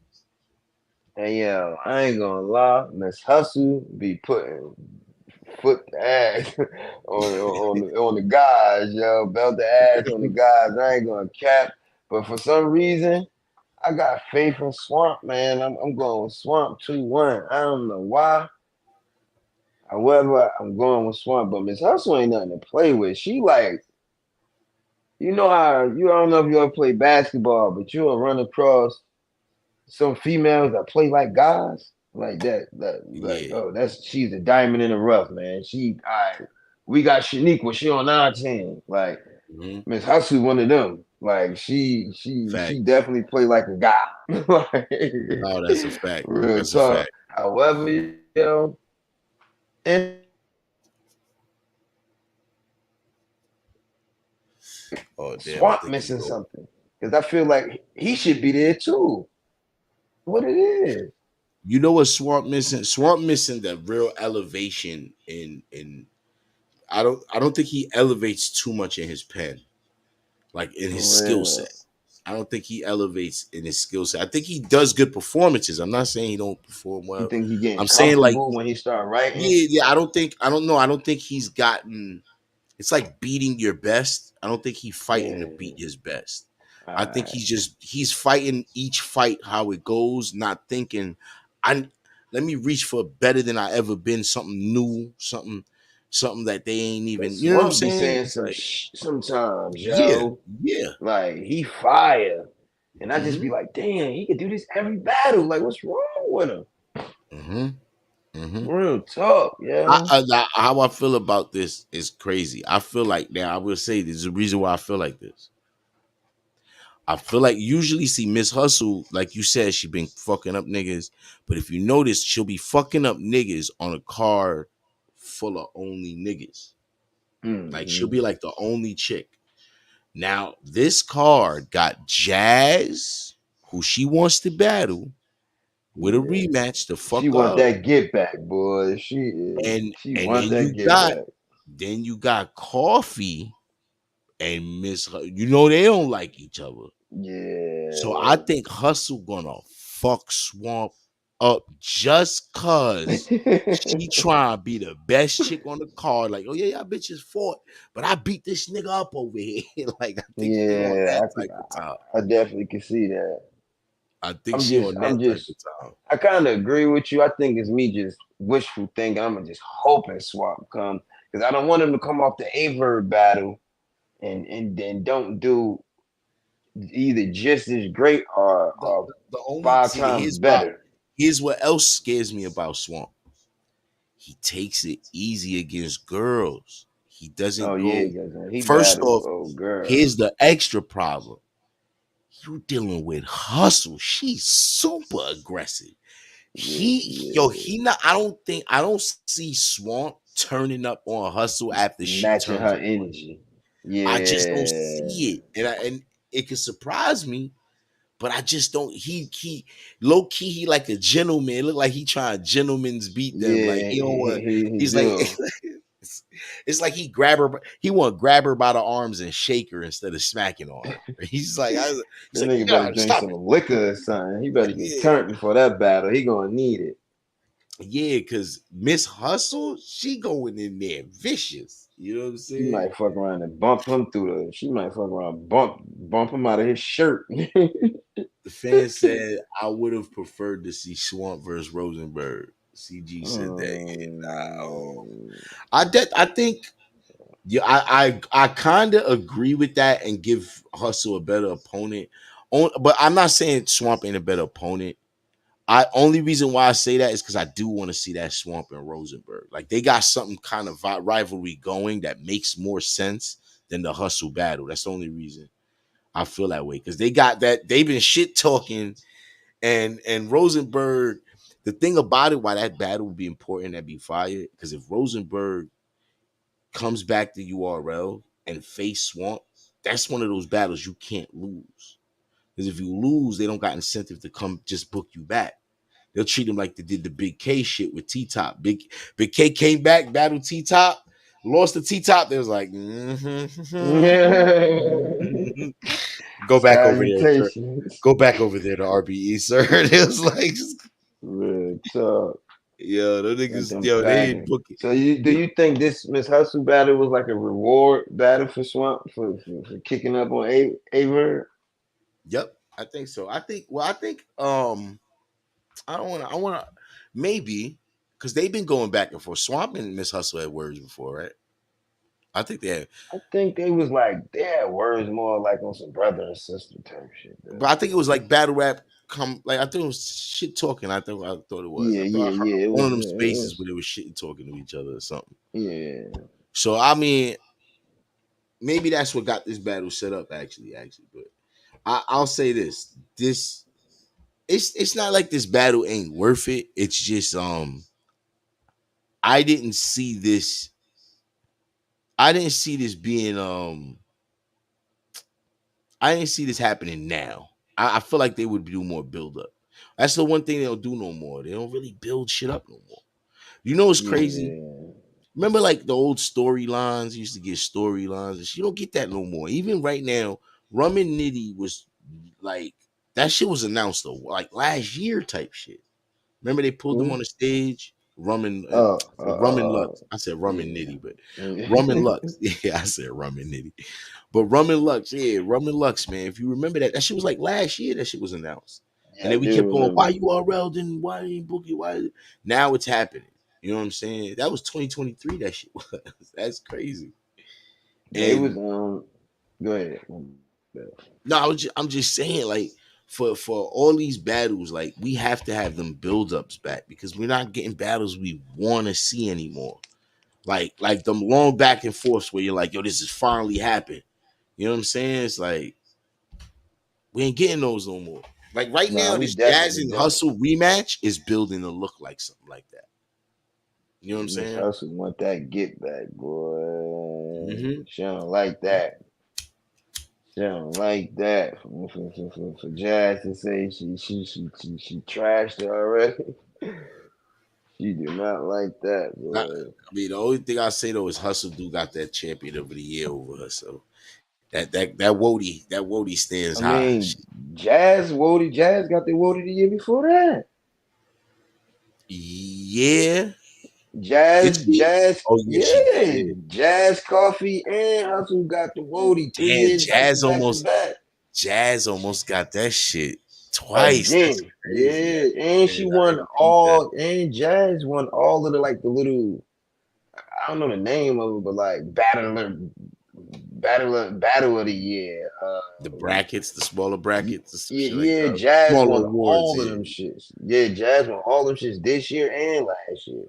And yo, I ain't gonna lie, Miss Hustle be putting foot the ass on the guys, yo. Belt the ass on the guys. I ain't gonna cap. But for some reason, I got faith in Swamp, man. I'm going with Swamp 2-1. I don't know why. However, I'm going with Swamp, but Miss Hustle ain't nothing to play with. She like, you know how you I don't know if you ever play basketball, but you'll run across some females that play like guys, like that. That like, Yeah. oh, that's she's a diamond in the rough, man. She, all right, we got Shaniqua, she on our team. Like Hmm. Miss Hustle, one of them. Like she Facts. definitely play like a guy. Like, No, that's a fact. real That's a talk. fact. However, Oh damn, I Swamp think he missing go. something because I feel like he should be there too. What it is? You know what Swamp missing? Swamp missing that real elevation in. I don't think he elevates too much in his pen, like in his For skill real. set. I don't think he elevates in his skill set. I think he does good performances. I'm not saying he don't perform You well. think he getting I'm saying like comfortable when he start writing? yeah, yeah. I don't think he's gotten. It's like beating your best. I don't think he's fighting to beat Yeah. his best. All I think right. he's fighting each fight how it goes, not thinking I let me reach for better than I ever been, something new, something that they ain't Cause even, you know what I'm Swamp be saying? saying It's some like, sometimes, yeah, yo. yeah. Like he fire, and I just be Mhm. like, damn, he could do this every battle. Like, what's wrong with him? Mhm. Mhm. Real talk, yo. How I feel about this is crazy. I feel like now I will say there's a reason why I feel like this. I feel like usually see Miss Hustle, like you said, she been fucking up niggas. But if you notice, she'll be fucking up niggas on a car full of only niggas. Like she'll Hmm. be like the only chick. Now, this card got Jazz, who she wants to battle with a Yeah. rematch to She fuck want up. that get back, boy. She is. And She and want then that you get got back. Coffee and you know they don't like each other. So I Yeah. think Hustle gonna fuck Swamp up just cause she trying to be the best chick on the card. Like, oh yeah, y'all bitches fought, but I beat this nigga up over here. Like, I think she on Yeah, that I could. type of time. I definitely can see that. I think I'm she just. on that I'm type just. of time. I kind of agree with you. I think it's me just wishful thinking. I'm just hoping Swamp come because I don't want him to come off the Averb battle and then don't do either just as great or The only five see times better. here's what else scares me about Swamp. He takes it easy against girls. He Oh doesn't yeah, go. because when he First battle, off, oh girl, here's the extra problem. You dealing with Hustle. She's super aggressive. yeah, she He is not. I don't see Swamp turning up on Hustle after she matching turns her up on him. energy. I just don't Yeah, see it, and it could surprise me, but I just don't. He low key. He like a gentleman. It look like he trying to gentleman's beat them. Like yeah, he don't want. he He's like. do. It's like he grab her. He want to grab her by the arms and shake her instead of smacking on her. He's That like, nigga better God, drink stop some it. liquor or something. He better get Yeah, turned before that battle. He gonna need it. yeah, because Miss Hustle, she going in there vicious. You know what I'm She saying? might fuck around and bump him through the. She might fuck around and bump him out of his shirt. The fan said I would have preferred to see Swamp versus Rosenberg. CG said that. um, I think yeah, I kind of agree with that and give Hustle a better opponent. But I'm not saying Swamp ain't a better opponent. I only reason why I say that is because I do want to see that Swamp and Rosenberg. Like they got something kind of rivalry going that makes more sense than the Hustle battle. That's the only reason I feel that way because they got that they've been shit talking and Rosenberg. The thing about it, why that battle would be important and be fired, because if Rosenberg comes back to URL and face Swamp, that's one of those battles you can't lose. Because if you lose, they don't got incentive to come just book you back. They'll treat him like they did the Big K shit with T Top. Big K came back, battled T Top, lost to T Top. They was like, go back over there, sir. salutations. Go back over there to RBE, sir. It was like, Real talk. yo, those Got niggas, them yo, they ain't packing. booking. So you do you think this Miss Hustle battle was like a reward battle for Swamp for kicking up on Aver? Yep, I think so. I think I don't wanna maybe. because they've been going back and forth. Swamp and Miss Hustle had words before, right? I think they had, I think they was like they had words more like on some brother and sister type shit but though. I think it was like battle rap. Come like I think it was shit talking. I thought it was. Yeah, I thought I yeah, heard yeah. one of them It spaces was where they were shit talking to each other or something. yeah. So I mean, maybe that's what got this battle set up. Actually, but I'll say this: this it's not like this battle ain't worth it. It's just I didn't see this. I didn't see this being I didn't see this happening now. I feel like they would do more build up. That's the one thing they don't do no more. They don't really build shit up no more. You know what's crazy? Yeah. Remember like the old storylines? You used to get storylines and shit. You don't get that no more. Even right now, Rum and Nitty was like that shit was announced though, like last year type shit. Remember they pulled them on Who? the stage? Oh, Rum and Lux. I said Rum and yeah. Nitty, but Rum and Lux. Yeah, I said Rum and Nitty. But Rum and Lux, yeah, Rum and Lux, man. If you remember that, that shit was like last year that shit was announced. And Yeah, I then we do kept going, why remember. URL? Then why ain't Boogie? Why? Now it's happening. You know what I'm saying? That was 2023. That shit was. That's crazy. They was And go ahead. no, I'm just saying, like, for all these battles, like, we have to have them build-ups back because we're not getting battles we want to see anymore. Like them long back and forths where you're like, yo, this is finally happened. You know what I'm saying? It's like we ain't getting those no more. Like right Nah, now, we this Jazz definitely and don't. Hustle rematch is building to look like something like that. You know what I'm Miss saying? Hustle want that get back, boy. Mm-hmm. She don't like that. She don't like that. For Jazz to say she trashed her already. She do not like that, I, boy. I mean, the only thing I say though is Hustle do got that champion of the year over her. So that Wody stands I high. mean, Jazz got the Wody the year before that. Yeah, did Jazz, she? Jazz, Oh yeah, she yeah, did. Jazz Coffee and Hustle got the Wody three Damn, years back to back. Jazz almost got that shit twice. That's Again, crazy. yeah, and Man, she I won didn't peep that. all, and Jazz won all of the like the little, I don't know the name of it, but like battle of the year. The brackets, the smaller brackets, some Yeah, shit like yeah, that. Jazz Smaller won awards, all of yeah. them shits. Yeah, Jazz won all them shits this year and last year.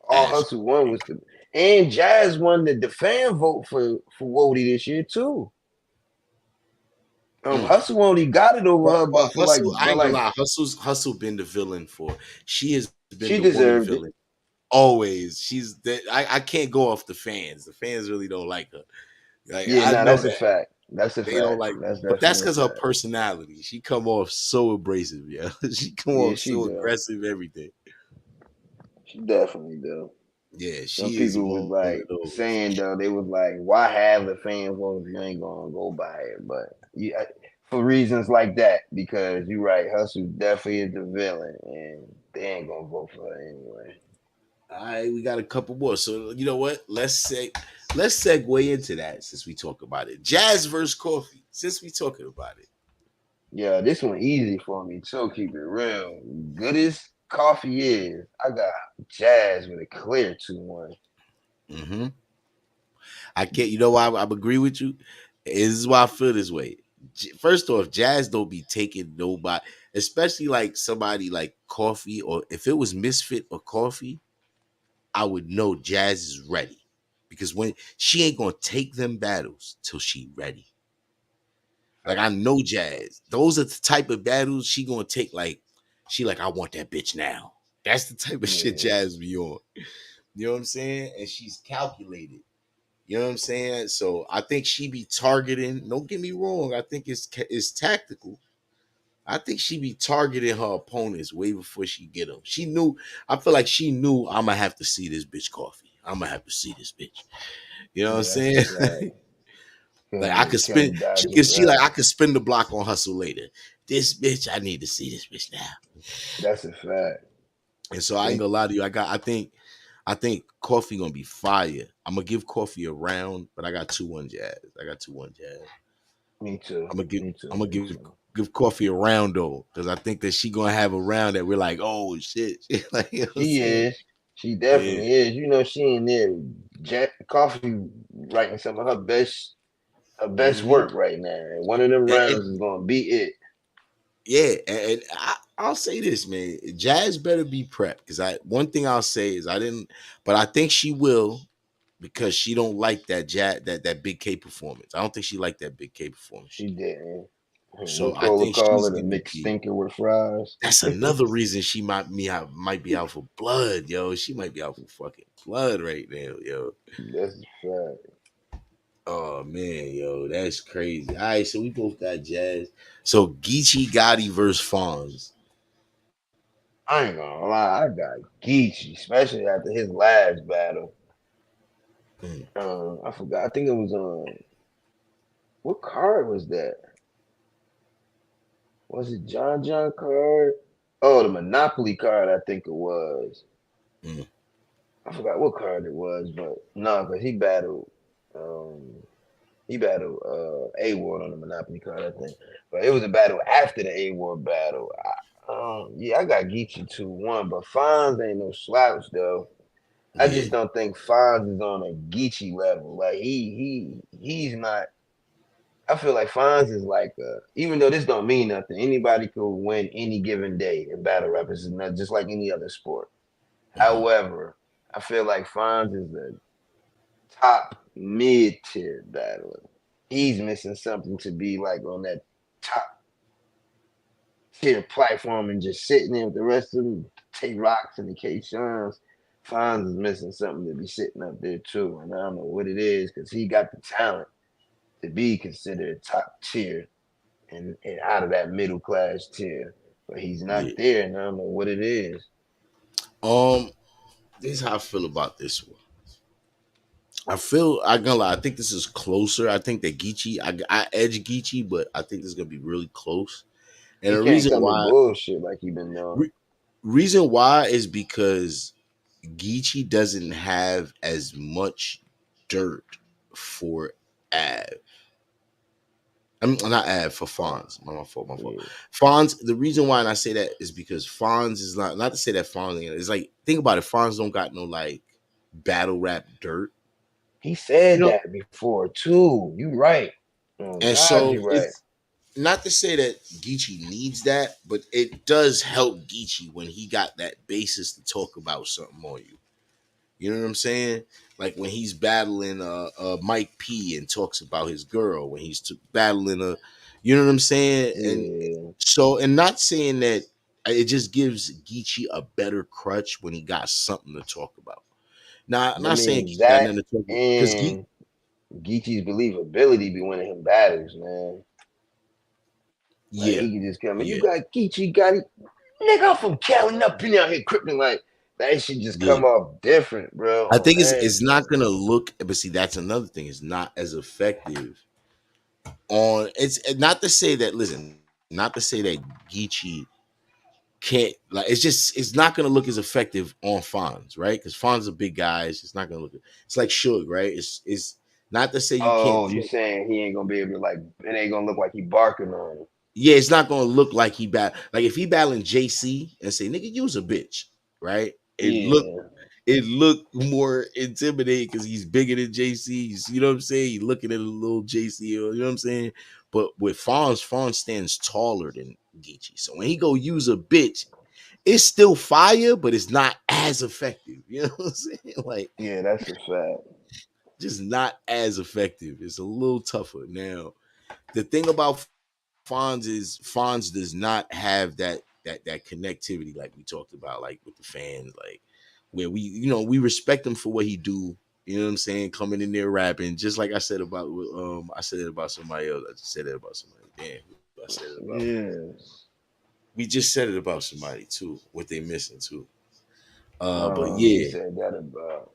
All That's Hustle won was the, and Jazz won the fan vote for Wody this year too. mm. Hustle only got it over her, But but for like, Hustle, I but ain't gonna like lie, Hustle been the villain for. She has been the she woman deserved villain it. always. She's that I can't go off the fans. The fans really don't like her. Like Yeah, I nah, know that's a that fact. That's a they don't fact. like, That's but that's definitely a because her fact. personality. She come off so abrasive, yeah. She come Yeah, off she so do. aggressive, everything. She definitely do. Yeah, Some she is people was one of like those. saying though, they was like, "Why have the fan vote if you ain't gonna go by it?" But for reasons like that, because you're right, Hustle definitely is the villain, and they ain't gonna vote for her anyway. All right, we got a couple more. So you know what? Let's segue into that since we talk about it. Jazz versus Coffee. Since we talking about it. Yeah, this one easy for me too. Keep it real. Good as coffee is, I got Jazz with a clear 2-1. Mm-hmm. I can't. You know why I agree with you? This is why I feel this way. First off, Jazz don't be taking nobody, especially like somebody like Coffee, or if it was Misfit or Coffee, I would know Jazz is ready because when she ain't gonna take them battles till she ready. Like I know Jazz. Those are the type of battles she gonna take. Like she like I want that bitch now. That's the type of shit Yeah, Jazz be on. You know what I'm saying? And she's calculated. You know what I'm saying? So I think she be targeting. Don't get me wrong. I think it's tactical. I think she be targeting her opponents way before she get them. She knew. I feel like she knew I'm gonna have to see this bitch Coffee. I'm gonna have to see this bitch. You know what I'm yeah, that's a saying? fact. Like I could spin. Couldn't She dodge can it, see like right? I could spin the block on Hustle later. This bitch, I need to see this bitch now. That's a fact. And so I ain't Think gonna lie to you. I think Coffee gonna be fire. I'm gonna give Coffee a round, but I got 2-1 Jazz. I got 2-1 Jazz. me too. I'm gonna give Me too. I'm gonna Me give too. give Coffee a round though, because I think that she gonna have a round that we're like, oh shit, like you know what I'm She saying? is. She Yeah, definitely is. You know, she in there, Coffee writing some of her best hmm work right now. And one of them and rounds is gonna be it. yeah, and I'll say this, man, Jazz better be prepped because I one thing I'll say is I didn't, but I think she will because she don't like that that Big K performance. I don't think she liked that Big K performance she She did. didn't. When So I Cola think call she's it a gonna mixed be. stinker with fries. That's another reason she might be out for blood, yo. She might be out for fucking blood right now, yo. That's a fact. Oh man, yo, that's crazy. All right, so we both got Jazz. So Geechee Gotti versus Fonz. I ain't gonna lie, I got Geechee, especially after his last battle. Mm, I forgot. I think it was what card was that? Was it John card? Oh, the Monopoly card. I think it was. mm, I forgot what card it was, but no, because um he battled A Ward on the Monopoly card, I think. But it was a battle after the A Ward battle. Yeah, I got Geechee 2-1, but Fonz ain't no slouch though. I yeah. just don't think Fonz is on a Geechee level. Like he's not. I feel like Fonz is like even though this don't mean nothing, anybody could win any given day in battle rap. It's not just like any other sport. Hmm. However, I feel like Fonz is a top mid tier battler. He's missing something to be like on that top tier platform and just sitting there with the rest of them, Tay Rocks and the K Shans. Fonz is missing something to be sitting up there too, and I don't know what it is because he got the talent to be considered top tier and out of that middle class tier, but he's not Yeah. there, and I don't know what it is. Um, this is how I feel about this one. I gonna lie. I think this is closer. I think that Geechee, I edge Geechee, but I think this is gonna be really close. And He the can't reason come with why, bullshit like he been doing. re, reason why is because Geechee doesn't have as much dirt for Av. I'm not Av for Uh, Fonz. My fault. My fault. yeah. Fonz. The reason why I say that is because Fonz is not to say that Fonz. It's like think about it. Fonz don't got no like battle rap dirt. He You said know, that before too. You right. Oh and God, so you right. it's not to say that Geechee needs that, but it does help Geechee when he got that basis to talk about something on you. You know what I'm saying? Like when he's battling Mike P and talks about his girl, when he's battling you know what I'm saying? And Yeah. so, and not saying that it just gives Geechee a better crutch when he got something to talk about. Now, I'm I not saying mean Geechee got that nothing to talk about because and Geechee's believability be winning him battles, man. Like yeah, he can just come and you yeah, got Geechee, got it. Nigga, I'm from Cali, not been out here crippling like that shit just yeah. come off different, bro. I On think it's not everything. gonna look, but see, that's another thing. It's not as effective on. It's not to say that. Listen, not to say that Geechee can't like. It's not gonna look as effective on Fonz, right? Because Fonz is a big guy. It's not gonna look. It's like Suge, right? It's not to say you can't Oh, you talk. saying he ain't gonna be able to like it ain't gonna look like he barking on him. Yeah, it's not gonna look like he like if he battling JC and say nigga you's a bitch, right? Yeah. It looked more intimidating because he's bigger than JC. You know what I'm saying? He's looking at a little JC, you know what I'm saying? But with Fonz stands taller than Geechee. So when he go use a bitch, it's still fire, but it's not as effective. You know what I'm saying? Like Yeah, that's a fact. just not as effective. It's a little tougher. Now, the thing about Fonz does not have that connectivity like we talked about, like with the fans, like where we respect him for what he do. You know what I'm saying? Coming in there rapping, just like I said about I said it about somebody else. I just said it about somebody. Damn, who I said it about. Yes. We just said it about somebody too. What they missing too. But You yeah, said that about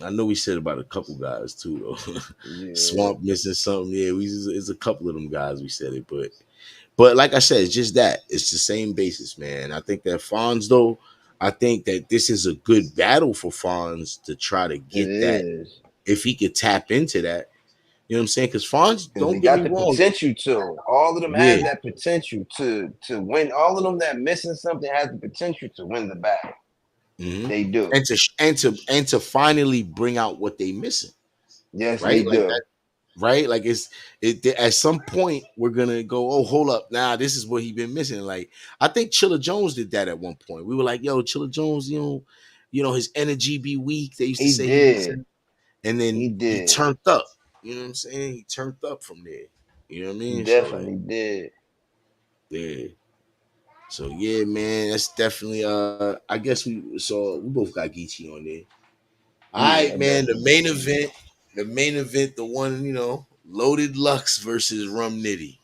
I know we said about a couple guys too though. yeah. Swamp missing something. Yeah, it's a couple of them guys we said it, but like I said, it's just that it's the same basis, man. I think that Fonz though, I think that this is a good battle for Fonz to try to It get that is. if he could tap into that. You know what I'm saying? Because Fonz, Because they don't get got me the wrong. potential to. All of them Yeah. has that potential to win. All of them that missing something has the potential to win the battle. Hmm. They do. And to finally bring out what they missing, Yes, right? they Like do. right? Like at some point we're gonna go, oh, hold up, now this is what he been missing. Like I think Chilla Jones did that at one point. We were like, yo, Chilla Jones, his energy be weak. They used to He say he weak, did. and then He he did. turned up. You know what I'm saying? He turned up from there. You know what I He mean? So like, definitely did. yeah. So yeah, man, that's definitely I guess we both got Geechee on there. All Yeah, right, I man. The definitely main got you. event, the main event, the one, Loaded Lux versus Rum Nitty.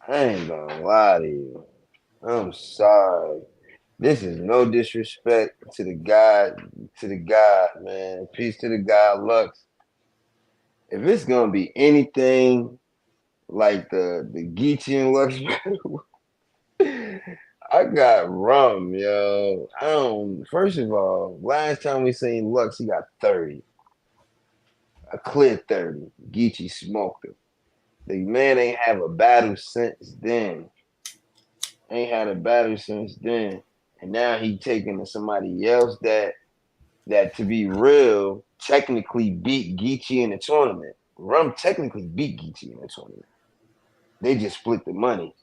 I ain't gonna lie to you. I'm sorry. This is no disrespect to the God, man. Peace to the God, Lux. If it's gonna be anything like the Geechee and Lux battle, I got rum, yo. I don't. First of all, last time we seen Lux, he got 30, a clear 30. Geechee smoked him. The man ain't have a battle since then. Ain't had a battle since then, and now he taking to somebody else that to be real technically beat Geechee in the tournament. Rum technically beat Geechee in the tournament. They just split the money.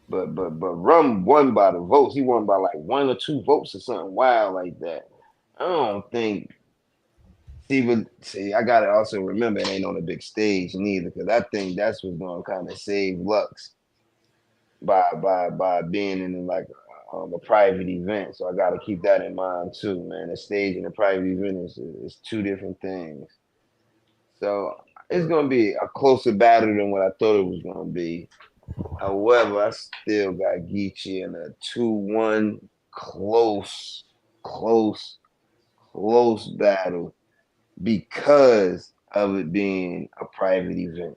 But Rum won by the votes. He won by like 1 or 2 votes or something wild like that. I don't think. See, I gotta also remember it ain't on a big stage neither, because I think that's what's gonna kind of save Lux by being in like a private event. So I gotta keep that in mind too, man. A stage and a private event is two different things. So it's gonna be a closer battle than what I thought it was gonna be. However, I still got Geechee in a 2-1 close, close, close battle because of it being a private event.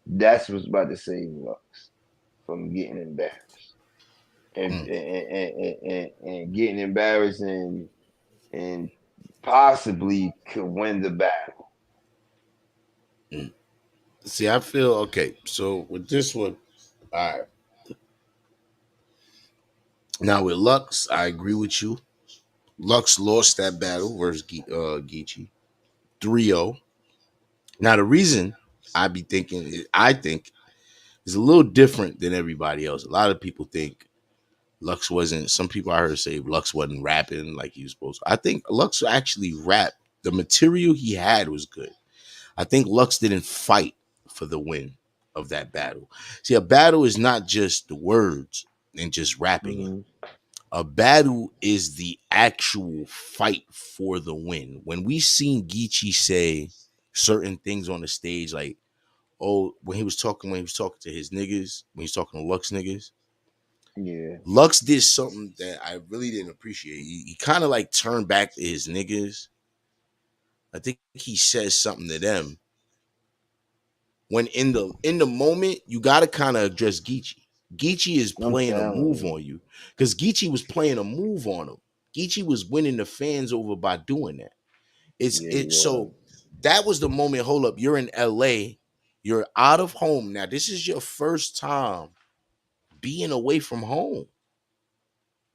That's what's about to save Lux from getting embarrassed and Mm, and getting embarrassed and possibly could win the battle. mm. See, I feel okay. So with this one, all right. Now with Lux, I agree with you. Lux lost that battle versus Geechee 3-0. Now the reason I think is a little different than everybody else. A lot of people think Lux wasn't. Some people I heard say Lux wasn't rapping like he was supposed to. I think Lux actually rapped. The material he had was good. I think Lux didn't fight for the win of that battle. See, a battle is not just the words and just rapping it. Mm-hmm. A battle is the actual fight for the win. When we seen Geechee say certain things on the stage, like, oh, when he was talking to his niggas, when he's talking to Lux niggas, Yeah, Lux did something that I really didn't appreciate. He kind of like turned back to his niggas. I think he says something to them. When in the moment, you gotta kind of address Geechee. Geechee is I'm playing a telling move you. on you because Geechee was playing a move on him. Geechee was winning the fans over by doing that. It's Yeah, he it was. so that was the moment. Hold up, you're in LA, you're out of home now. This is your first time being away from home.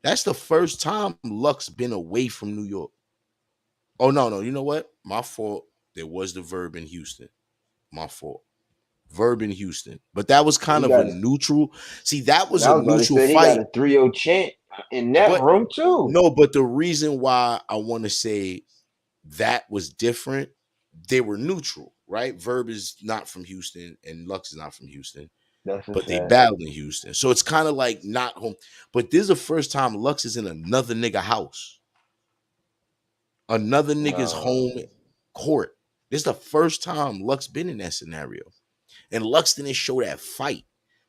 That's the first time Lux been away from New York. Oh no, no, you know what? My fault. There was the verb in Houston. My fault. Verb in Houston. But that was He kind of a got. neutral. See, that was I a was about to neutral say he got fight. a 3-0 chant in that But room too. no, but the reason why I want to say that was different, they were neutral, right? Verb is not from Houston and Lux is not from Houston, That's a but they fact. battled in Houston. So it's kind of like not home. But this is the first time Lux is in another nigga house, another nigga's home Um, court. This is the first time Lux been in that scenario. And Lux didn't show that fight.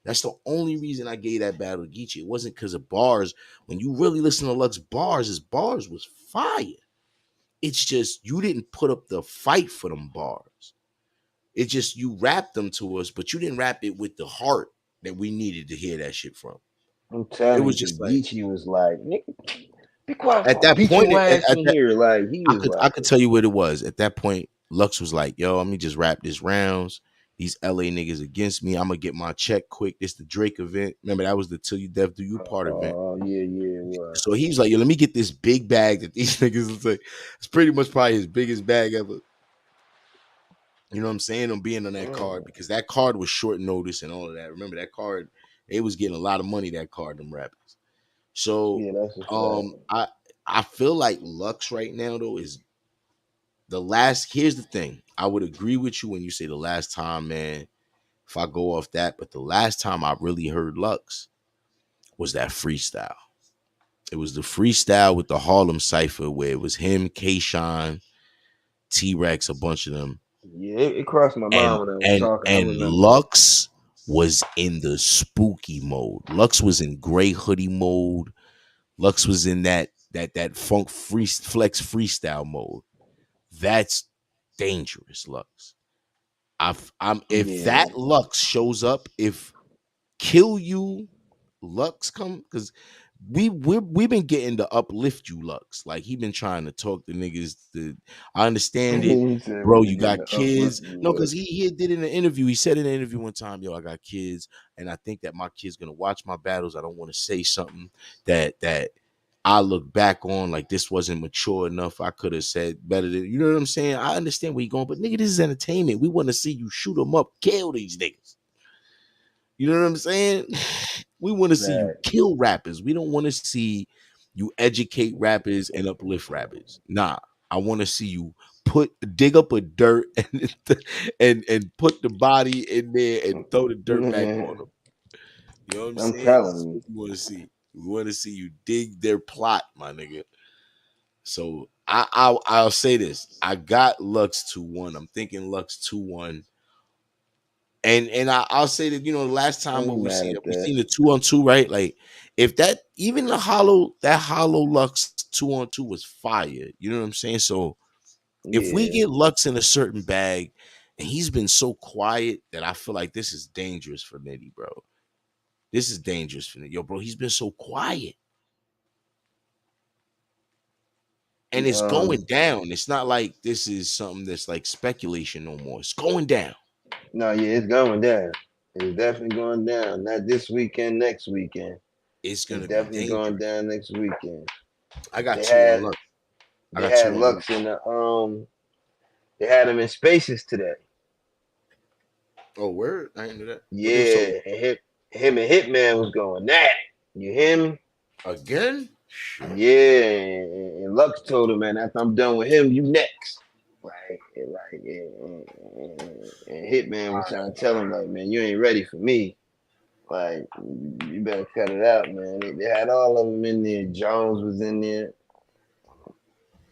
That's the only reason I gave that battle to Geechee. It wasn't because of bars. When you really listen to Lux bars, his bars was fire. It's just you didn't put up the fight for them bars. It's just you rapped them to us, but you didn't rap it with the heart that we needed to hear that shit from. I'm It telling was you, because just like Geechee was like, "Nigga, be quiet at before I that beat point, your ass in here." Like he I was could I like, could tell you what it was. At that point, Lux was like, "Yo, let me just wrap this rounds. These LA niggas against me. I'm gonna get my check quick. This the Drake event. Remember that was the Till You Death Do You part event. Oh yeah, yeah, it was. So he was like, yo, let me get this big bag that these niggas was like, it's pretty much probably his biggest bag ever. You know what I'm saying? On being on that card because that card was short notice and all of that. Remember that card? They was getting a lot of money. That card, them rappers. So, Yeah, that's a fact. I feel like Lux right now though is the last. Here's the thing. I would agree with you when you say the last time, man. If I go off that, but the last time I really heard Lux was that freestyle. It was the freestyle with the Harlem Cipher where it was him, K-Shine, T-Rex, a bunch of them. Yeah, it crossed my And mind when I was and talking. I and remember that. Lux was in the spooky mode. Lux was in gray hoodie mode. Lux was in that funk free flex freestyle mode. That's dangerous, Lux. I'm if Yeah, that Lux shows up, if Kill You Lux come because we've been getting to uplift you Lux. Like he been trying to talk to niggas to I understand it, he said bro. we've been You getting got the uplift kids. you, No, because look. he did in an interview. He said in an interview one time, yo, I got kids, and I think that my kid's gonna watch my battles. I don't want to say something that I look back on like this wasn't mature enough. I could have said better than you know what I'm saying. I understand where you're going, but nigga, this is entertainment. We want to see you shoot them up, kill these niggas. You know what I'm saying? We want to see you That kill rappers. We don't want to see you educate rappers and uplift rappers. Nah, I want to see you dig up a dirt and put the body in there and throw the dirt back on them. You know what I'm I'm saying? This telling is you. what we want to see. We want to see you dig their plot, my nigga. So I'll say this. I got Lux 2-1. I'm thinking Lux 2-1. And I'll say that the last I time what ain't we mad seen at we that. seen the 2-on-2 right like if that even that hollow Lux 2-on-2 was fire, you know what I'm saying? So if we Yeah. get Lux in a certain bag and he's been so quiet that I feel like this is dangerous for Nitty, bro. This is dangerous for Nitty. Yo, bro, he's been so quiet and it's going Um. down. It's not like this is something that's like speculation no more. It's going down. No, yeah, it's going down. It's definitely going down. Not this weekend, next weekend. It's It's gonna be definitely going dangerous. down next weekend. I got They two on had Lux. I they got two had on Lux. Lux in the they had him in spaces today. Oh, word? I didn't know that. What they was talking Yeah, and him and Hitman was going at it. You hear me? again? Shit. Yeah, and Lux told him, man, after I'm done with him, you next. Right, and like, and Hitman was trying to tell him, like, man, you ain't ready for me. Like, you better cut it out, man. They had all of them in there. Jones was in there.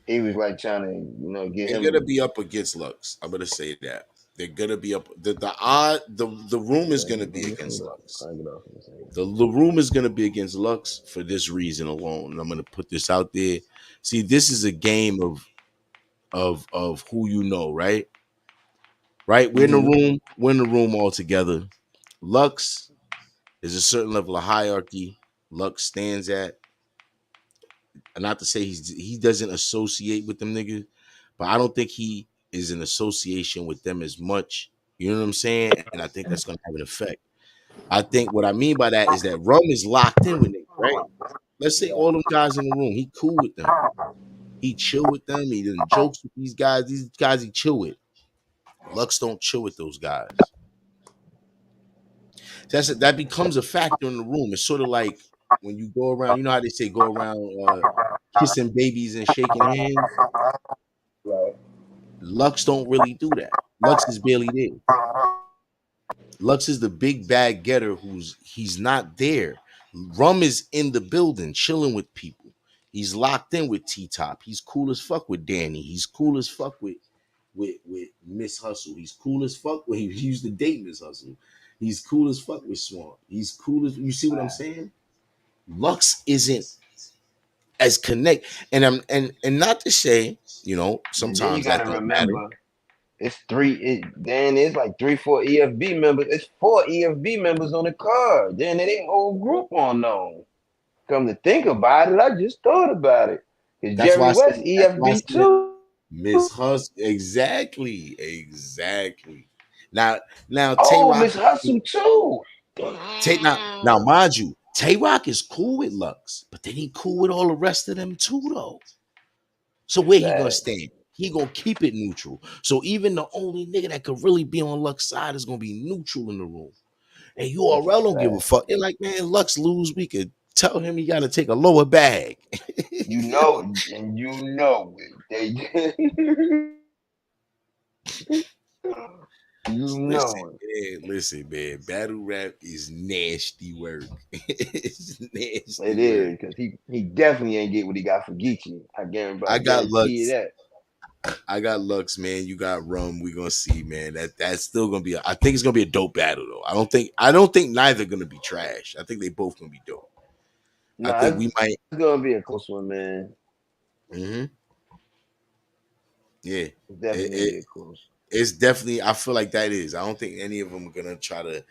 He was like trying to, get They're gonna him. be up against Lux. I'm gonna say that. They're gonna be up. The room is gonna be against Lux. I'll get off in a second. The room is gonna be against Lux for this reason alone. And I'm gonna put this out there. See, this is a game of who you know, right? Right? We're in the Mm-hmm. room. We're in the room all together. Lux is a certain level of hierarchy. Lux stands at. Not to say he doesn't associate with them niggas, but I don't think he is in association with them as much. You know what I'm saying? And I think that's gonna have an effect. I think what I mean by that is that Rum is locked in with niggas, right? Let's say all them guys in the room, he cool with them. He chill with them. He doesn't jokes with these guys. These guys he chill with. Lux don't chill with those guys. That becomes a factor in the room. It's sort of like when you go around. You know how they say go around kissing babies and shaking hands. Right. Lux don't really do that. Lux is barely there. Lux is the big bag getter he's not there. Rum is in the building, chilling with people. He's locked in with T Top. He's cool as fuck with Danny. He's cool as fuck with Miss Hustle. He's cool as fuck with he used to date Miss Hustle. He's cool as fuck with Swamp. He's cool as you see what I'm saying? Lux isn't as connect and not to say, And then you sometimes got that to don't matter. remember, it's three. Then it's like 3, 4 EFB members. It's 4 EFB members on the card. Then it ain't whole group on Nome. Come to think about it, I just thought about it. Cause That's why Jerry I said West that's why I EFB said too. Miss Hus, exactly, exactly. Now, now Tay Oh, Rock, Miss Hustle too. Tay now, mind you, Tay Rock is cool with Lux, but then he cool with all the rest of them too, though. So where he gonna Facts. stand? He gonna keep it neutral. So even the only nigga that could really be on Lux's side is gonna be neutral in the room. And That's a URL don't give a fact. fuck. They're like, man, Lux lose. We could tell him he got to take a lower bag. You know, and you know it. You listen, know it. listen, man. Battle rap is nasty work. It's It nasty work. is because he definitely ain't get what he got for Geechee. I I got guarantee you Lux. that. I got Lux, man. You got Rum. We gonna see, man. That's still gonna be. I think it's gonna be a dope battle, though. I don't think neither gonna be trash. I think they both gonna be dope. I Nah, think it's we gonna might. be a close one, man. Hmm. Yeah. It's definitely It, gonna be it a close. it's definitely. I feel like that is. I don't think any of them are gonna try to.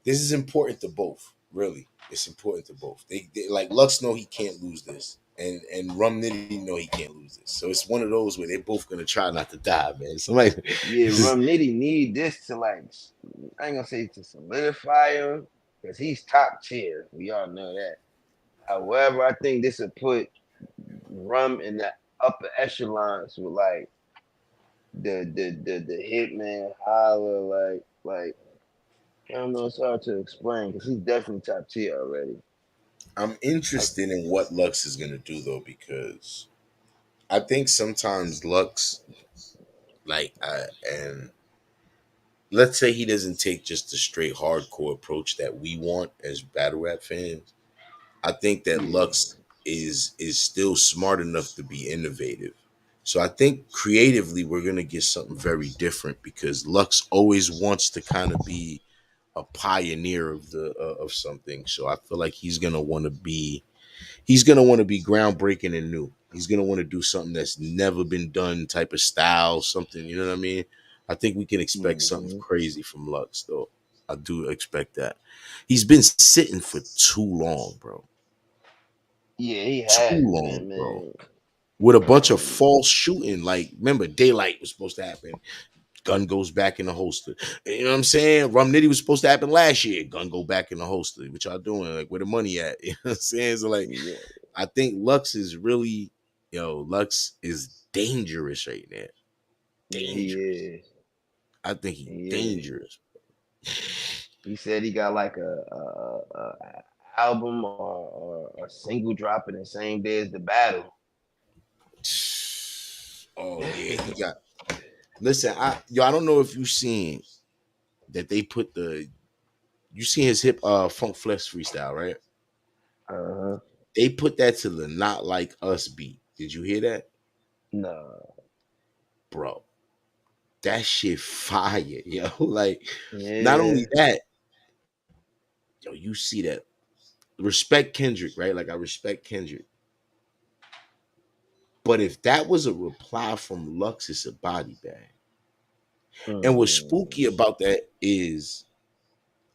This is important to both. Really, it's important to both. They like Lux know he can't lose this, and Rum Nitty know he can't lose this. So it's one of those where they're both gonna try not to die, man. So like, Yeah, Rum Nitty need this to like, I ain't gonna say to solidify him because he's top tier. We all know that. However, I think this will put Rum in the upper echelons with like the Hitman Holler, like I don't know, it's hard to explain because he's definitely top tier already. I'm Like, interested in what Lux is gonna do though, because I think sometimes Lux, like, and let's say he doesn't take just the straight hardcore approach that we want as battle rap fans. I think that yeah, Lux is still smart enough to be innovative. So I think creatively we're gonna get something very different because Lux always wants to kind of be a pioneer of the of something. So I feel like he's gonna want to be groundbreaking and new. He's gonna want to do something that's never been done, type of style, something. You know what I mean? I think we can expect something hmm, crazy from Lux, though. I do expect that. He's been sitting for too long, bro. yeah, he Too has long, been, bro. man. With a bunch of Um, false shooting. Like, remember, daylight was supposed to happen. Gun goes back in the holster. You know what I'm saying? Rum Nitty was supposed to happen last year. Gun go back in the holster. What y'all doing? Like, where the money at? You know what I'm saying? So, like, yeah, I think Lux is really, Lux is dangerous right now. yeah, he Dangerous. is. I think he's He is. dangerous. He said he got like a album or a single dropping the same day as the battle. Oh yeah, he got. Listen, I don't know if you seen that they put the. You seen his hip funk flex freestyle, right? Uh-huh. They put that to the not like us beat. Did you hear that, No. bro? That shit fire, yo. Like, not only Yeah. that, yo, you see that. Respect Kendrick, right? Like I respect Kendrick. But if that was a reply from Lux, it's a body bag. And what's Mm. spooky about that is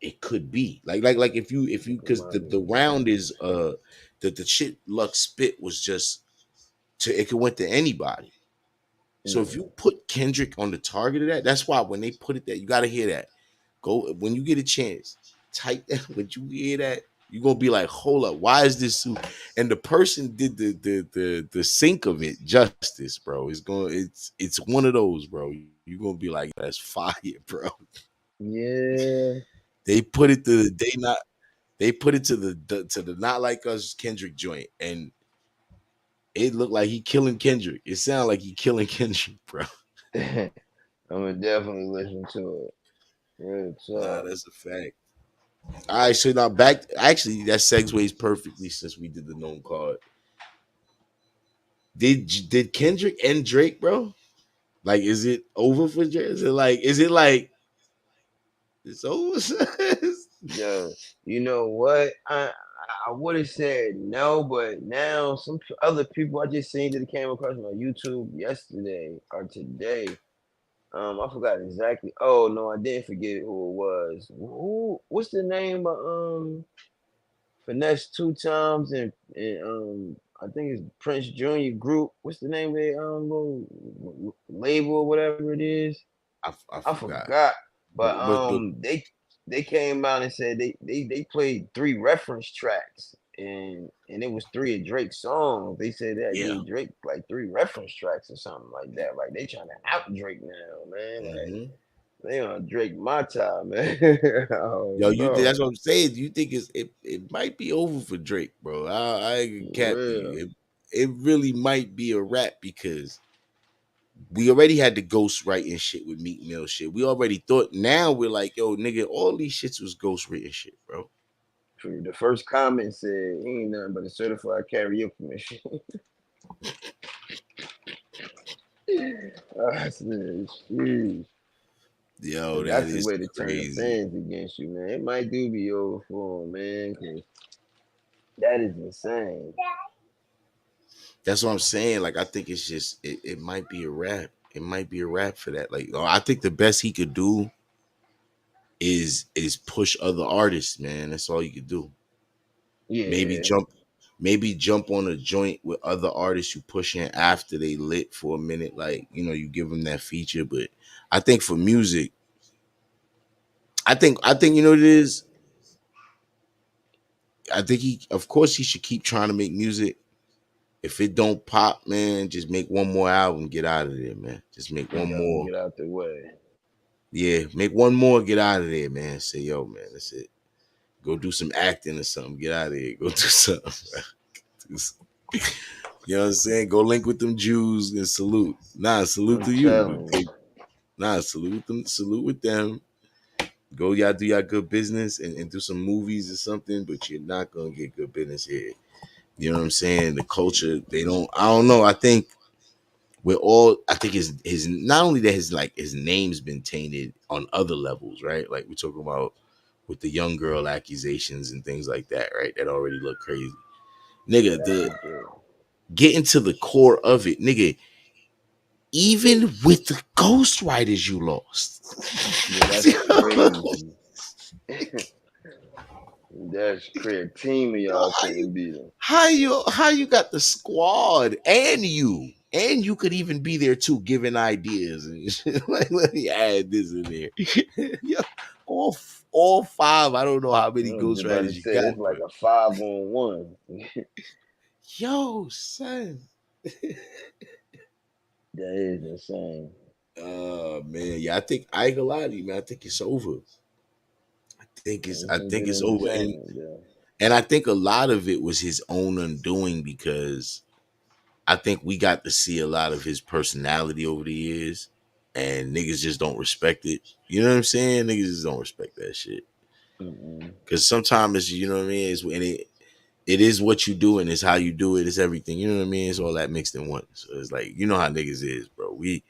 it could be like if you Look at because my the nigga. round is the shit Lux spit was just to it could went to anybody. So if you Mm. put Kendrick on the target of that, that's why when they put it there, you gotta hear that. Go when you get a chance, type that. When you hear that, you're gonna be like, hold up, why is this so? And the person did the sync of it justice, bro. It's one of those, bro. You're gonna be like, yo, that's fire, bro. Yeah. They put it to the they not they put it to the not like us Kendrick joint, and it looked like he killing Kendrick. It sounded like he killing Kendrick, bro. I'm gonna definitely listen to it. Real Nah, talk. that's a fact. All right, so now back. Actually, that segues perfectly since we did the known card. Did Kendrick and Drake, bro? Like, is it over for Drake? Is it like it's over? Yo, you know what? I would have said no, but now other people I just seen that came across my YouTube yesterday or today. I forgot exactly. Oh no, I didn't forget who it was. What's the name of finesse two times and I think it's Prince Junior Group. What's the name of their little label or whatever it is? I I forgot. forgot. But But they came out and said they played three reference tracks and it was three of Drake's songs. They said that yeah. gave Drake like three reference tracks or something like that. Like they trying to out Drake now, man. Like hmm they on Drake my time, man. Oh Yo, no. that's what I'm saying. You think it might be over for Drake, bro. I ain't gonna For cap to real. you. It really might be a wrap because we already had the ghost writing shit with Meek Mill shit. We already thought. Now we're like, yo, nigga, all these shits was ghost written shit, bro. True. The first comment said he ain't nothing but a certified karaoke machine. I said, "Sheesh." Yo, But that that's the is way to turn the crazy. fans against you, man. It might do be over for him, man, because that is insane. That's what I'm saying. Like, I think it's just it might be a wrap. It might be a wrap for that. Like, I think the best he could do is push other artists, man. That's all you could do. Maybe Yeah, jump on a joint with other artists you pushing after they lit for a minute. Like, you give them that feature. But I think for music, I think you know what it is. I think of course, he should keep trying to make music. If it don't pop, man, just make one more album, get out of there, man. Just make one y'all more. get out the way. Yeah, make one more, get out of there, man. Say, yo, man, that's it. Go do some acting or something. Get out of here. Go do something. Do some- you know what I'm saying? Go link with them Jews and salute. Nah, salute I'm to you. But telling nah, salute them. Salute with them. Go, y'all do y'all good business and do some movies or something. But you're not gonna get good business here. You know what I'm saying? The culture, they don't. I don't know. I think we're all. I think his not only that his name's been tainted on other levels, right? Like we're talking about with the young girl accusations and things like that, right? That already look crazy, you. nigga. That's The ridiculous. getting to the core of it, nigga. Even with the ghostwriters you lost, Yeah, that's crazy. That's crazy. A team of yo, y'all couldn't beat him. how you got the squad and you could even be there too, giving ideas and shit. Like, let me add this in there. Yo, all five. I don't know how I many was just about ghostwriters to you say got, it's like but a 5-on-1. yo, son. That is insane. Man, yeah. I ain't gonna lie to you, man. I think it's over. It's I some think good it's over, entertainment, yeah. and I think a lot of it was his own undoing because I think we got to see a lot of his personality over the years, and niggas just don't respect it. You know what I'm saying? Niggas just don't respect that shit. Mm-mm. Cause sometimes it's, you know what I mean. It's when it is what you do and it's how you do it. It's everything. You know what I mean? It's all that mixed in one. So it's like you know how niggas is, bro. We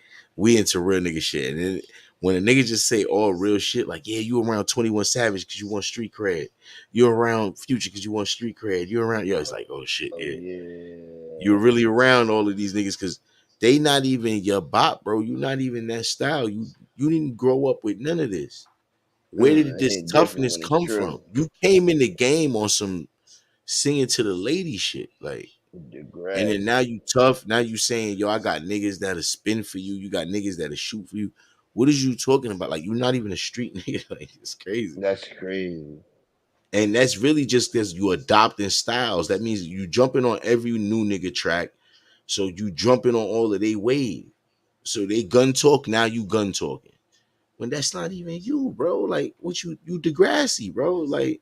into real nigga shit, and then when a nigga just say all real shit, like yeah, you around 21 Savage because you want street cred. You're around Future because you want street cred. You're around it's like oh shit, Oh yeah. You're yeah. really around all of these niggas because they not even your bot, bro. You not even that style. You didn't grow up with none of this. Where did It this hit different toughness when it's come true. from? You came in the game on some singing to the lady shit, like, The and then grass. now you tough. Now you saying, yo, I got niggas that'll spin for you. You got niggas that'll shoot for you. What is you talking about? Like, you're not even a street nigga. Like, it's crazy. That's crazy. And that's really just because you adopting styles. That means you jumping on every new nigga track. So you jumping on all of they wave. So they gun talk, now you gun talking. When that's not even you, bro. Like, what you Degrassi, bro. Like,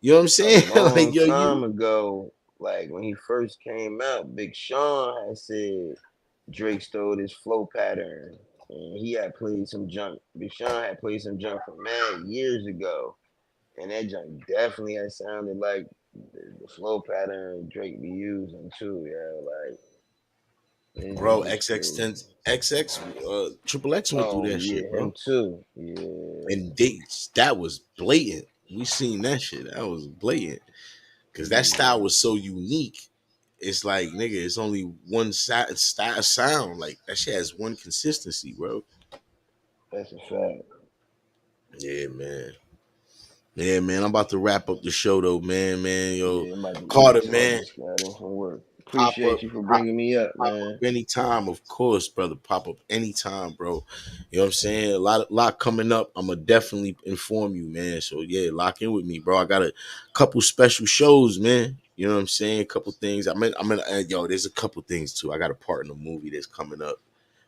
you know what I'm A saying? Like, long yo, time you ago, like when he first came out, Big Sean had said Drake stole his flow pattern. And he had played some junk. Big Sean had played some junk from mad years ago. And that junk definitely had sounded like the flow pattern Drake be using too, yeah. Like bro, it's just XX crazy. 10 XX Triple X went through Oh that shit, yeah, him bro. too. Yeah. And that was blatant. We seen that shit. That was blatant. Cause that style Yeah. was so unique. It's like, nigga, it's only one style sound. Like that shit has one consistency, bro. That's a fact. Yeah, man. Yeah, man. I'm about to wrap up the show though, man. Man, yo, Yeah, I'm about to eat Carter, too. I man. just got in from work. Pop up. Appreciate you for bringing me up, Pop up man. anytime, of course, brother. Pop up anytime, bro. You know what I'm saying? A lot coming up. I'ma definitely inform you, man. So yeah, lock in with me, bro. I got a couple special shows, man. You know what I'm saying? A couple things. Yo, there's a couple things too. I got a part in a movie that's coming up.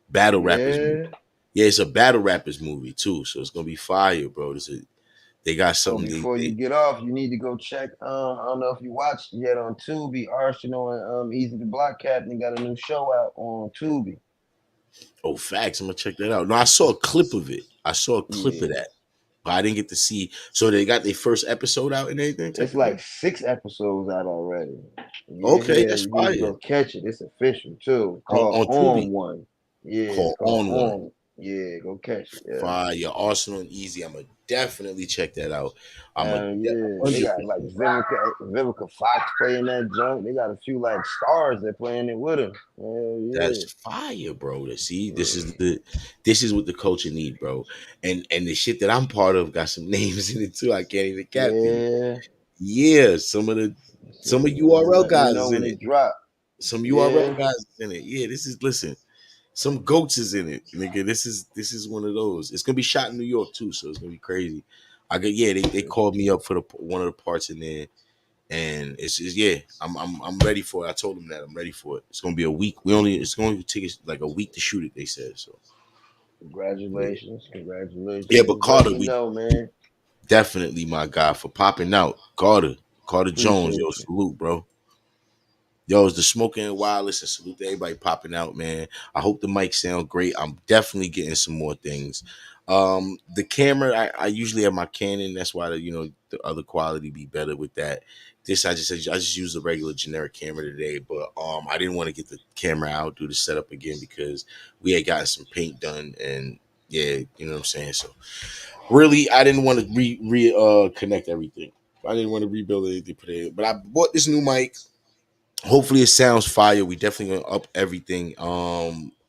Battle rappers movie. Yeah. Yeah, it's a battle rappers movie too. So it's gonna be fire, bro. They got Oh, something before you they get off, you need to go check. I don't know if you watched yet on Tubi. Arsenal and Easy the Block Captain got a new show out on Tubi. Oh, facts. I'm gonna check that out. No, I saw a clip of it. I saw a clip of Yeah, that. But I didn't get to see. So they got their first episode out and everything type it's of thing. like 6 episodes out already. Yeah, Okay, yeah, that's you need to fire. go catch it. It's official too. Called On On Tubi. One. Yeah, it's Called called On One. On. Yeah, go catch it. Yeah. Fire. Arsenal and Easy. I'm gonna definitely check that out. I'm a Yeah, they got 100%. like Vivica Fox playing that junk. They got a few like stars that playing it with her. Hell yeah. That's fire, bro. See, Mm. this is what the culture need, bro. And the shit that I'm part of got some names in it too. I can't even cap to you. Yeah. Yeah, some of URL Let me guys know is in when it. it drop. Some URL Yeah. guys is in it. Yeah, listen. Some goats is in it, nigga. This is one of those. It's gonna be shot in New York too, so it's gonna be crazy. They called me up for one of the parts in there, and yeah. I'm ready for it. I told them that I'm ready for it. It's gonna be a week. It's going to take us like a week to shoot it. They said so. Yeah, Congratulations. yeah. Congratulations. But Just let Carter, me we know, man. definitely my guy for popping out. Carter Jones, yo, Appreciate you. salute, bro. Yo, it's the Smoking and Wireless, and salute to everybody popping out, man. I hope the mic sound great. I'm definitely getting some more things. The camera, I usually have my Canon. That's why the other quality be better with that. This I just use a regular generic camera today, but I didn't want to get the camera out, do the setup again because we had gotten some paint done, and yeah, you know what I'm saying. So really, I didn't want to connect everything. I didn't want to rebuild anything, but I bought this new mic. Hopefully it sounds fire. We definitely gonna up everything,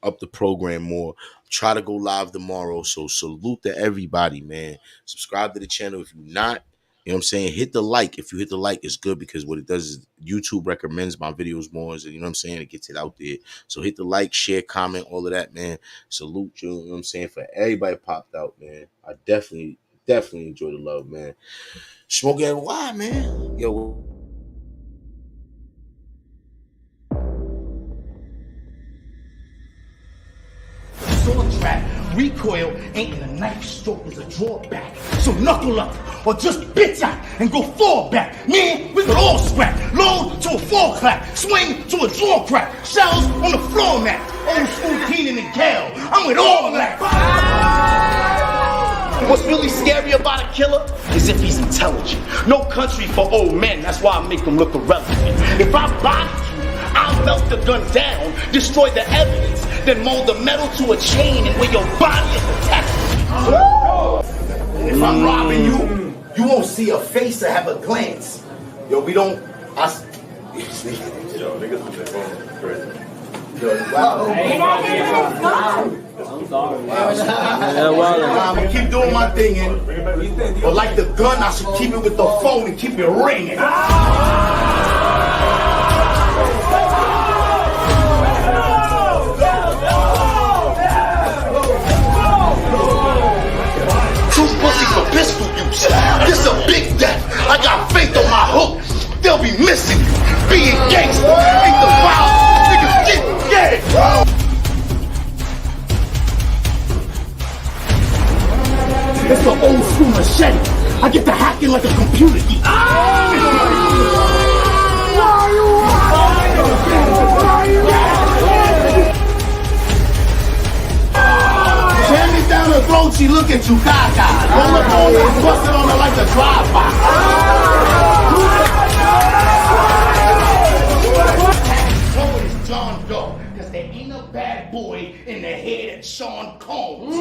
up the program more. Try to go live tomorrow. So salute to everybody, man. Subscribe to the channel if you're not. You know what I'm saying? Hit the like. If you hit the like, it's good because what it does is YouTube recommends my videos more. And you know what I'm saying? It gets it out there. So hit the like, share, comment, all of that, man. Salute you. You know what I'm saying? For everybody popped out, man. I definitely enjoy the love, man. Smoking why, man? Yo. Sword trap, recoil ain't in a knife stroke, is a drawback. So knuckle up or just bitch out and go fall back. Man, we could all scrap. Load to a fall clap, swing to a draw crack. Shells on the floor mat. Old school Keenan and Gale. I'm with all that. What's really scary about a killer is if he's intelligent. No country for old men, that's why I make them look irrelevant. If I body you, I'll melt the gun down, destroy the evidence, then mold the metal to a chain and where your body is attached. If I'm robbing you, you won't see a face or have a glance. Yo, we don't. Yo, niggas with their phone crazy. Yo, wow. I'm sorry. I'm gonna keep doing my thing, but like the gun, I should keep it with the phone and keep it ringing. Two pussy for pistol use. This a big death. I got faith on my hook. They'll be missing you. Being gangster ain't the wild. Niggas get gay. It's the old school machete. I get to hacking like a computer geek. Jam it down her throat, she look at you gaga. Roll up on her and bust it on her like a drive-by. Is John Doe, cause there ain't a bad boy in the head of Sean Combs.